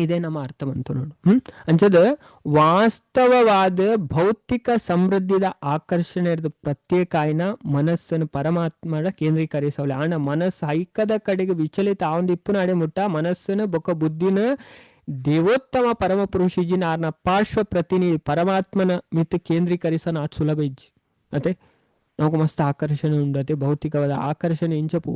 ಇದೇ ನಮ್ಮ ಅರ್ಥ ಬಂತು ನೋಡು. ಅಂಚದ ವಾಸ್ತವವಾದ ಭೌತಿಕ ಸಮೃದ್ಧಿದ ಆಕರ್ಷಣೆ ಇರೋದು ಪ್ರತ್ಯೇಕ ಆಯ್ನ ಮನಸ್ಸನ್ನು ಪರಮಾತ್ಮದ ಕೇಂದ್ರೀಕರಿಸವಳೆ ಆಣ ಮನಸ್ಸು ಐಕದ ಕಡೆಗೆ ವಿಚಲಿತ ಆವಂದ ಇಪ್ಪುನ ಅಡೆ ಮುಟ್ಟ ಮನಸ್ಸನ್ನು ಬೊಕ್ಕ ಬುದ್ಧಿನ ದೇವೋತ್ತಮ ಪರಮ ಪುರುಷಿಜಿನ ಆರ್ನ ಪಾರ್ಶ್ವ ಪ್ರತಿನಿಧಿ ಪರಮಾತ್ಮನ ಮಿತ್ ಕೇಂದ್ರೀಕರಿಸನ ಅದು ಸುಲಭ ಇಜ್ಜಿ ಅತೆ ನಮకు ಮಸ್ತ್ ಆಕರ್ಷಣೆ ಉಂಡು ಅತೆ ಭೌತಿಕವಾದ ಆಕರ್ಷಣೆ ಇಂಚಪು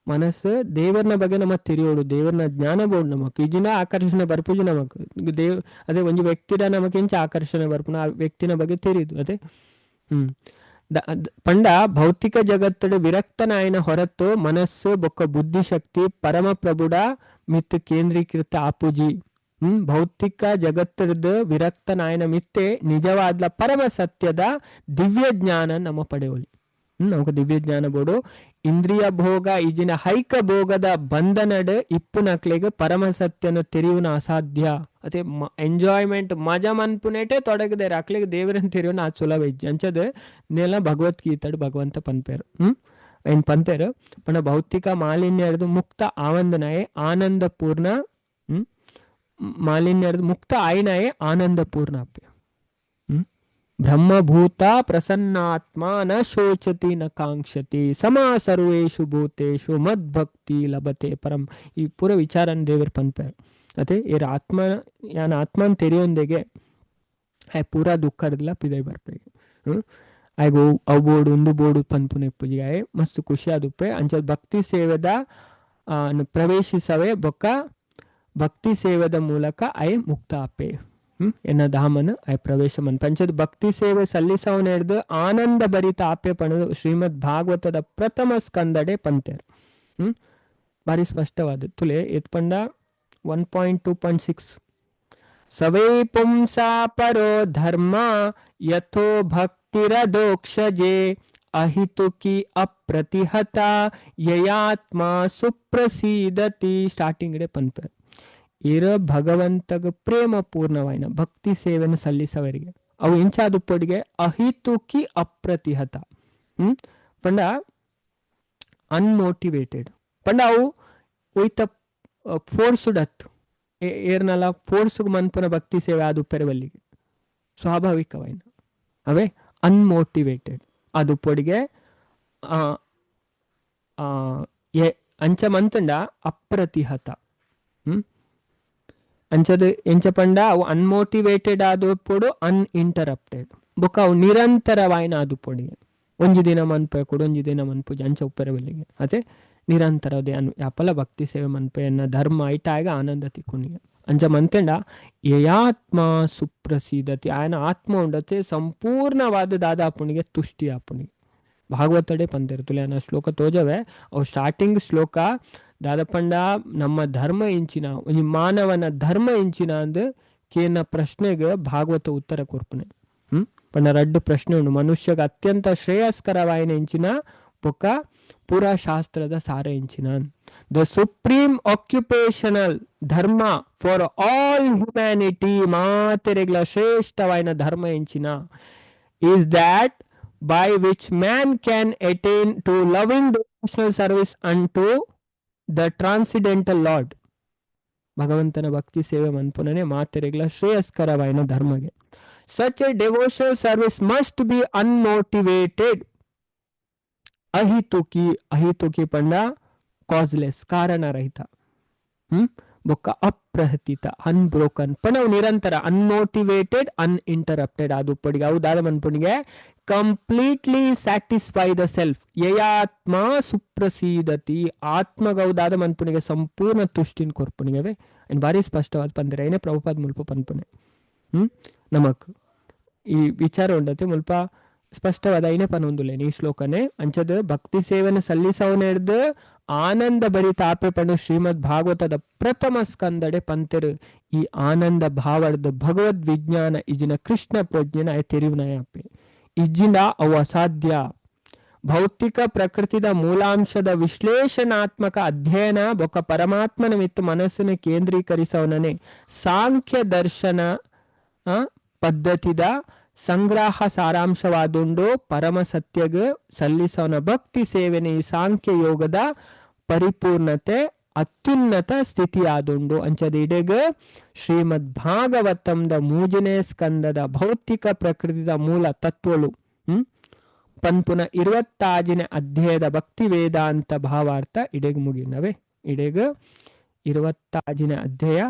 ಮನಸ್ಸು ದೇವರನ ಬಗ್ಗೆ ನಮ್ಮ ತಿರಿಯೋಡು ದೇವರನ ಜ್ಞಾನ ಬೋಡು ನಮಕ್ ಇಜಿನ ಆಕರ್ಷಣೆ ಬರ್ಪುಜಿ ನಮಕ್ ದೇವ್ ಅದೇ ಒಂದು ವ್ಯಕ್ತಿಡ ನಮಕ್ ಇಂಚ ಆಕರ್ಷಣೆ ಬರ್ಪುನ ಆ ವ್ಯಕ್ತಿನ ಬಗ್ಗೆ ತಿರಿದು ಅದೇ ಪಂಡ ಭೌತಿಕ ಜಗತ್ತಡು ವಿರಕ್ತನಾಯನ ಹೊರತು ಮನಸ್ಸು ಬೊಕ್ಕ ಬುದ್ಧಿಶಕ್ತಿ ಪರಮ ಪ್ರಭುಡ ಮಿತ್ ಕೇಂದ್ರೀಕೃತ ಆಪುಜಿ ಭೌತಿಕ ಜಗತ್ತದ ವಿರಕ್ತನಾಯನ ಮಿತ್ತೆ ನಿಜವಾದ ಪರಮ ಸತ್ಯದ ದಿವ್ಯ ಜ್ಞಾನ ನಮ್ಮ ಪಡೆಯೋಲಿ. ನಮಕ್ ದಿವ್ಯ ಜ್ಞಾನ ಬೋಡು ಇಂದ್ರಿಯ ಭೋಗ ಈಜಿನ ಹೈಕ ಭೋಗದ ಬಂಧನಡ್ ಇಪ್ಪು ನಕ್ಲೆಗೆ ಪರಮ ಸತ್ಯನ ತೆರಿಯುನ ಅಸಾಧ್ಯ ಅದೇ ಎಂಜಾಯ್ಮೆಂಟ್ ಮಜಾ ಮನ್ಪುನೇಟೆ ತೊಡಗದೆ ಅಕ್ಲೆಗೆ ದೇವರನ್ನ ತೆರಿಯೋನ ಆ ಸುಲಭ ಇಜ್ಜಿ ಅಂಚದ ನೆಲ ಭಗವದ್ಗೀತಡ್ ಭಗವಂತ ಪನ್ಪೇರು ಏನ್ ಪಂತೇರು ಪಣ ಭೌತಿಕ ಮಾಲಿನ್ಯ ಹಿಡಿದು ಮುಕ್ತ ಆವಂದನಾಯೇ ಆನಂದ ಪೂರ್ಣ ಮಾಲಿನ್ಯ ಹಿಡಿದು ಮುಕ್ತ ಆಯ್ನಾಯೇ ಆನಂದ ಪೂರ್ಣ ಅಪ್ಪೆ ಬ್ರಹ್ಮಭೂತ ಪ್ರಸನ್ನಾತ್ಮ ನ ಶೋಚತಿ ನ ಕಾಂಕ್ಷತಿ ಸಮಾ ಸರ್ವೇಶು ಭೂತೇಶು ಮದ್ಭಕ್ತಿ ಲಭತೆ ಪರಂ. ಈ ಪೂರ ವಿಚಾರನ ದೇವರ ಪನ್ಪೇರು ಅದೇ ಏರ್ ಆತ್ಮ ಯಾನ್ ಆತ್ಮನ್ ತೆರೆಯೊಂದಿಗೆ ಪೂರಾ ದುಃಖ ಹಿಡಿದ್ಲ ಪಿದೈ ಬರ್ಪೇಗೆ ಆಯ್ಗೋ ಅವು ಬೋಡು ಉಂದು ಬೋಡು ಪನ್ಪುನೆ ಪೂಜಿಗಾಯೆ ಮಸ್ತ್ ಖುಷಿ ಆದುಪ್ಪೆ ಅಂಚಲ್ ಭಕ್ತಿ ಸೇವೆದ ಪ್ರವೇಶಿಸವೆ ಬೊಕ್ಕ ಭಕ್ತಿ ಸೇವೆದ ಮೂಲಕ ಐ ಮುಕ್ತ ಅಪ್ಪೆ ಎನ್ನ ಧಾಮನ ಐ ಪ್ರವೇಶ ಮನ್ ಪಂಚದ ಭಕ್ತಿ ಸೇವೆ ಸಲ್ಲಿಸವನ ಹಿಡಿದು ಆನಂದ ಭರಿತ ಆಪೆ ಪಣದು ಶ್ರೀಮದ್ ಭಾಗವತದ ಪ್ರಥಮ ಸ್ಕಂದಡೆ ಪಂತೇರು ಭಾರಿ ಸ್ಪಷ್ಟವಾದ ತುಲೆ ಎತ್ ಪಂಡ 1.2.6 ಸವೇ ಪುಂಸಾ ಪರೋ ಧರ್ಮ ಯಥೋ ಭಕ್ತಿರದೋಕ್ಷಜೆ ಅಹಿತುಕಿ ಅಪ್ರತಿಹತ ಯಯಾತ್ಮ ಸುಪ್ರಸೀದತಿ. ಸ್ಟಾರ್ಟಿಂಗ್ ಡೆ ಪಂಪೇರು ಇರ ಭಗವಂತಗ ಪ್ರೇಮ ಪೂರ್ಣವಾಯಿನ ಭಕ್ತಿ ಸೇವೆಯನ್ನು ಸಲ್ಲಿಸವರಿಗೆ ಅವು ಇಂಚಾದುಪ್ಪೊಡಿಗೆ ಅಹಿತುಕಿ ಅಪ್ರತಿಹತ ಪಂಡ ಅನ್ಮೋಟಿವೇಟೆಡ್ ಪಂಡ ಅವು ಒಯ್ತ ಫೋರ್ಸ್ಡ್ ಹತ್ತು ಏರ್ನಲ್ಲ ಫೋರ್ಸ್ಗ್ ಮನ್ಪುನ ಭಕ್ತಿ ಸೇವೆ ಆದುಪ್ಪೆರವಲ್ಲಿಗೆ ಸ್ವಾಭಾವಿಕವಾಯಿನ ಅವೇ ಅನ್ಮೋಟಿವೇಟೆಡ್ ಆದುಪ್ಪೊಡಿಗೆ ಅಂಚ ಮಂತಂಡ ಅಪ್ರತಿಹತ ಅಂಚದು ಎಂಚ ಪಂಡ ಅವು ಅನ್ಮೋಟಿವೇಟೆಡ್ ಆದುಪ್ಪೊಡು ಅನ್ಇಂಟರಪ್ಟೆಡ್ ಬೊಕ್ಕ ಅವು ನಿರಂತರವಾಯಿನ ಆದುಪ್ಪೊಡಿಗೆ ಒಂಜಿ ದಿನ ಮನ್ಪೆ ಕೊಡು ಒಂಜಿ ದಿನ ಮನ್ಪುಜ ಅಂಚ ಉಪ್ಪೆರವಲ್ಲಿಗೆ ಅದೇ ನಿರಂತರ ಅದೇ ಅಪಲ ಭಕ್ತಿ ಸೇವೆ ಮನ್ಪೆ ಎನ್ನ ಧರ್ಮ ಐಟಾಗ ಆನಂದ ತಿಕ್ಕುನಿಗೆ ಅಂಚ ಮಂತೆಂಡ ಯಯಾತ್ಮ ಸುಪ್ರಸೀದತಿ ಆಯನ ಆತ್ಮ ಉಂಡತೆ ಸಂಪೂರ್ಣವಾದ ದಾದಾಪುಣಿಗೆ ತುಷ್ಟಿ ಆಪುಣಿಗೆ ಭಾಗವತಡೆ ಪಂದಿರ್ತುಲೆ ಅನ್ನೋ ಶ್ಲೋಕ ತೋಜವೆ ಅವು ಸ್ಟಾರ್ಟಿಂಗ್ ಶ್ಲೋಕ ದಾದಪಂಡ ನಮ್ಮ ಧರ್ಮ ಇಂಚಿನ ಒಂಜಿ ಮಾನವನ ಧರ್ಮ ಇಂಚಿನ ಅಂದ್ ಕೇನ ಪ್ರಶ್ನೆಗೆ ಭಾಗವತ ಉತ್ತರ ಕೊರ್ಪುನೆ ಪಂಡ ರಡ್ಡು ಪ್ರಶ್ನೆ ಉಂಡು ಮನುಷ್ಯಗ ಅತ್ಯಂತ ಶ್ರೇಯಸ್ಕರವಾಯಿನ ಇಂಚಿನ ಬೊಕ್ಕ ಪೂರಾ ಶಾಸ್ತ್ರದ ಸಾರ ಇಂಚಿನ ದ ಸುಪ್ರೀಂ ಆಕ್ಯುಪೇಷನಲ್ ಧರ್ಮ ಫಾರ್ ಆಲ್ ಹ್ಯುಮ್ಯಾನಿಟಿ ಮಾತೆರೆಗ್ಲ ಶ್ರೇಷ್ಠವಾಯಿನ ಧರ್ಮ ಇಂಚಿನ is that by which man can attain to loving devotional service unto the transcendental Lord. ಭಗವಂತನ ಭಕ್ತಿ ಸೇವೆ ಮನ್ಪುನನೆ ಮಾತೆರೆಗ್ಲ ಶ್ರೇಯಸ್ಕರವಾಯಿನ ಧರ್ಮಗೆ. Such a devotional service must be unmotivated. ಅಹಿತುಕಿ ಪಂಡ ಕಾಸ್ಲೆಸ್ ಕಾರಣ ರಹಿತ ಬೊಕ್ಕ ಅಪ್ರಹತಿತ ಅನ್ಬ್ರೋಕನ್ ಪನವು ನಿರಂತರ ಅನ್ಮೋಟಿವೇಟೆಡ್ ಅನ್ಇಂಟರಪ್ಟೆಡ್ ಅದು ಉಪ್ಪಡಿಗೆ ಅವು ದಾದ ಮನ್ಪುಣಿಗೆ ಕಂಪ್ಲೀಟ್ಲಿ ಸ್ಯಾಟಿಸ್ಫೈ ದ ಸೆಲ್ಫ್ ಯಯಾತ್ಮ ಸುಪ್ರಸೀದತಿ ಆತ್ಮಗವು ದಾದ ಮನ್ಪುಣಿಗೆ ಸಂಪೂರ್ಣ ತುಷ್ಟಿನ್ ಕೊರ್ಪುಣಿಗೆ ಅಂಡ್ ಭಾರಿ ಸ್ಪಷ್ಟವಾದ ಪಂದಿರ ಏನೇ ಪ್ರಭುಪಾದ ಮುಲ್ಪ ಪನ್ಪುಣೆ ನಮಕ್ ಈ ವಿಚಾರ ಉಂಡತೆ ಮುಲ್ಪ ಸ್ಪಷ್ಟವಾದ ಐನೇ ಪನೊಂದುಲೇನು ಈ ಶ್ಲೋಕನೆ ಅಂಚದ ಭಕ್ತಿ ಸೇವೆನ ಸಲ್ಲಿಸವನ ಹಿಡ್ದು ಆನಂದ ಭರಿತ ಆಪೆ ಪಂಡು ಶ್ರೀಮದ್ ಭಾಗವತದ ಪ್ರಥಮ ಸ್ಕಂದಡೆ ಪಂತೆರು ಈ ಆನಂದ ಭಾವದ ಭಗವದ್ ವಿಜ್ಞಾನ ಇಜಿನ ಕೃಷ್ಣ ಪ್ರಜ್ಞೆನ ತೆರಿವುನಯ ಆಪೆ ಇಜ್ಜಿಂದ ಅವು ಅಸಾಧ್ಯ ಭೌತಿಕ ಪ್ರಕೃತಿದ ಮೂಲಾಂಶದ ವಿಶ್ಲೇಷಣಾತ್ಮಕ ಅಧ್ಯಯನ ಬೊಕ್ಕ ಪರಮಾತ್ಮನ ಮಿತ್ತು ಮನಸ್ಸನ್ನು ಕೇಂದ್ರೀಕರಿಸವನೇ ಸಾಂಖ್ಯ ದರ್ಶನ ಪದ್ಧತಿದ ಸಂಗ್ರಹ ಸಾರಾಂಶವಾದುಂಡು ಪರಮ ಸತ್ಯಗ ಸಲ್ಲಿಸವನ ಭಕ್ತಿ ಸೇವೆನೆ ಈ ಸಾಂಖ್ಯ ಯೋಗದ ಪರಿಪೂರ್ಣತೆ ಅತ್ಯುನ್ನತ ಸ್ಥಿತಿಯಾದುಂಡು ಅಂಚದ ಇಡೆಗ ಶ್ರೀಮದ್ ಭಾಗವತಂದ ಮೂಜನೇ ಸ್ಕಂದದ ಭೌತಿಕ ಪ್ರಕೃತಿದ ಮೂಲ ತತ್ವಗಳು ಪನ್ಪುನ 26ನೇ ಅಧ್ಯಾಯದ ಭಕ್ತಿ ವೇದಾಂತ ಭಾವಾರ್ಥ ಇಡೆಗ ಮುಗಿನವೆ ಇಡೆಗ 26ನೇ ಅಧ್ಯಾಯ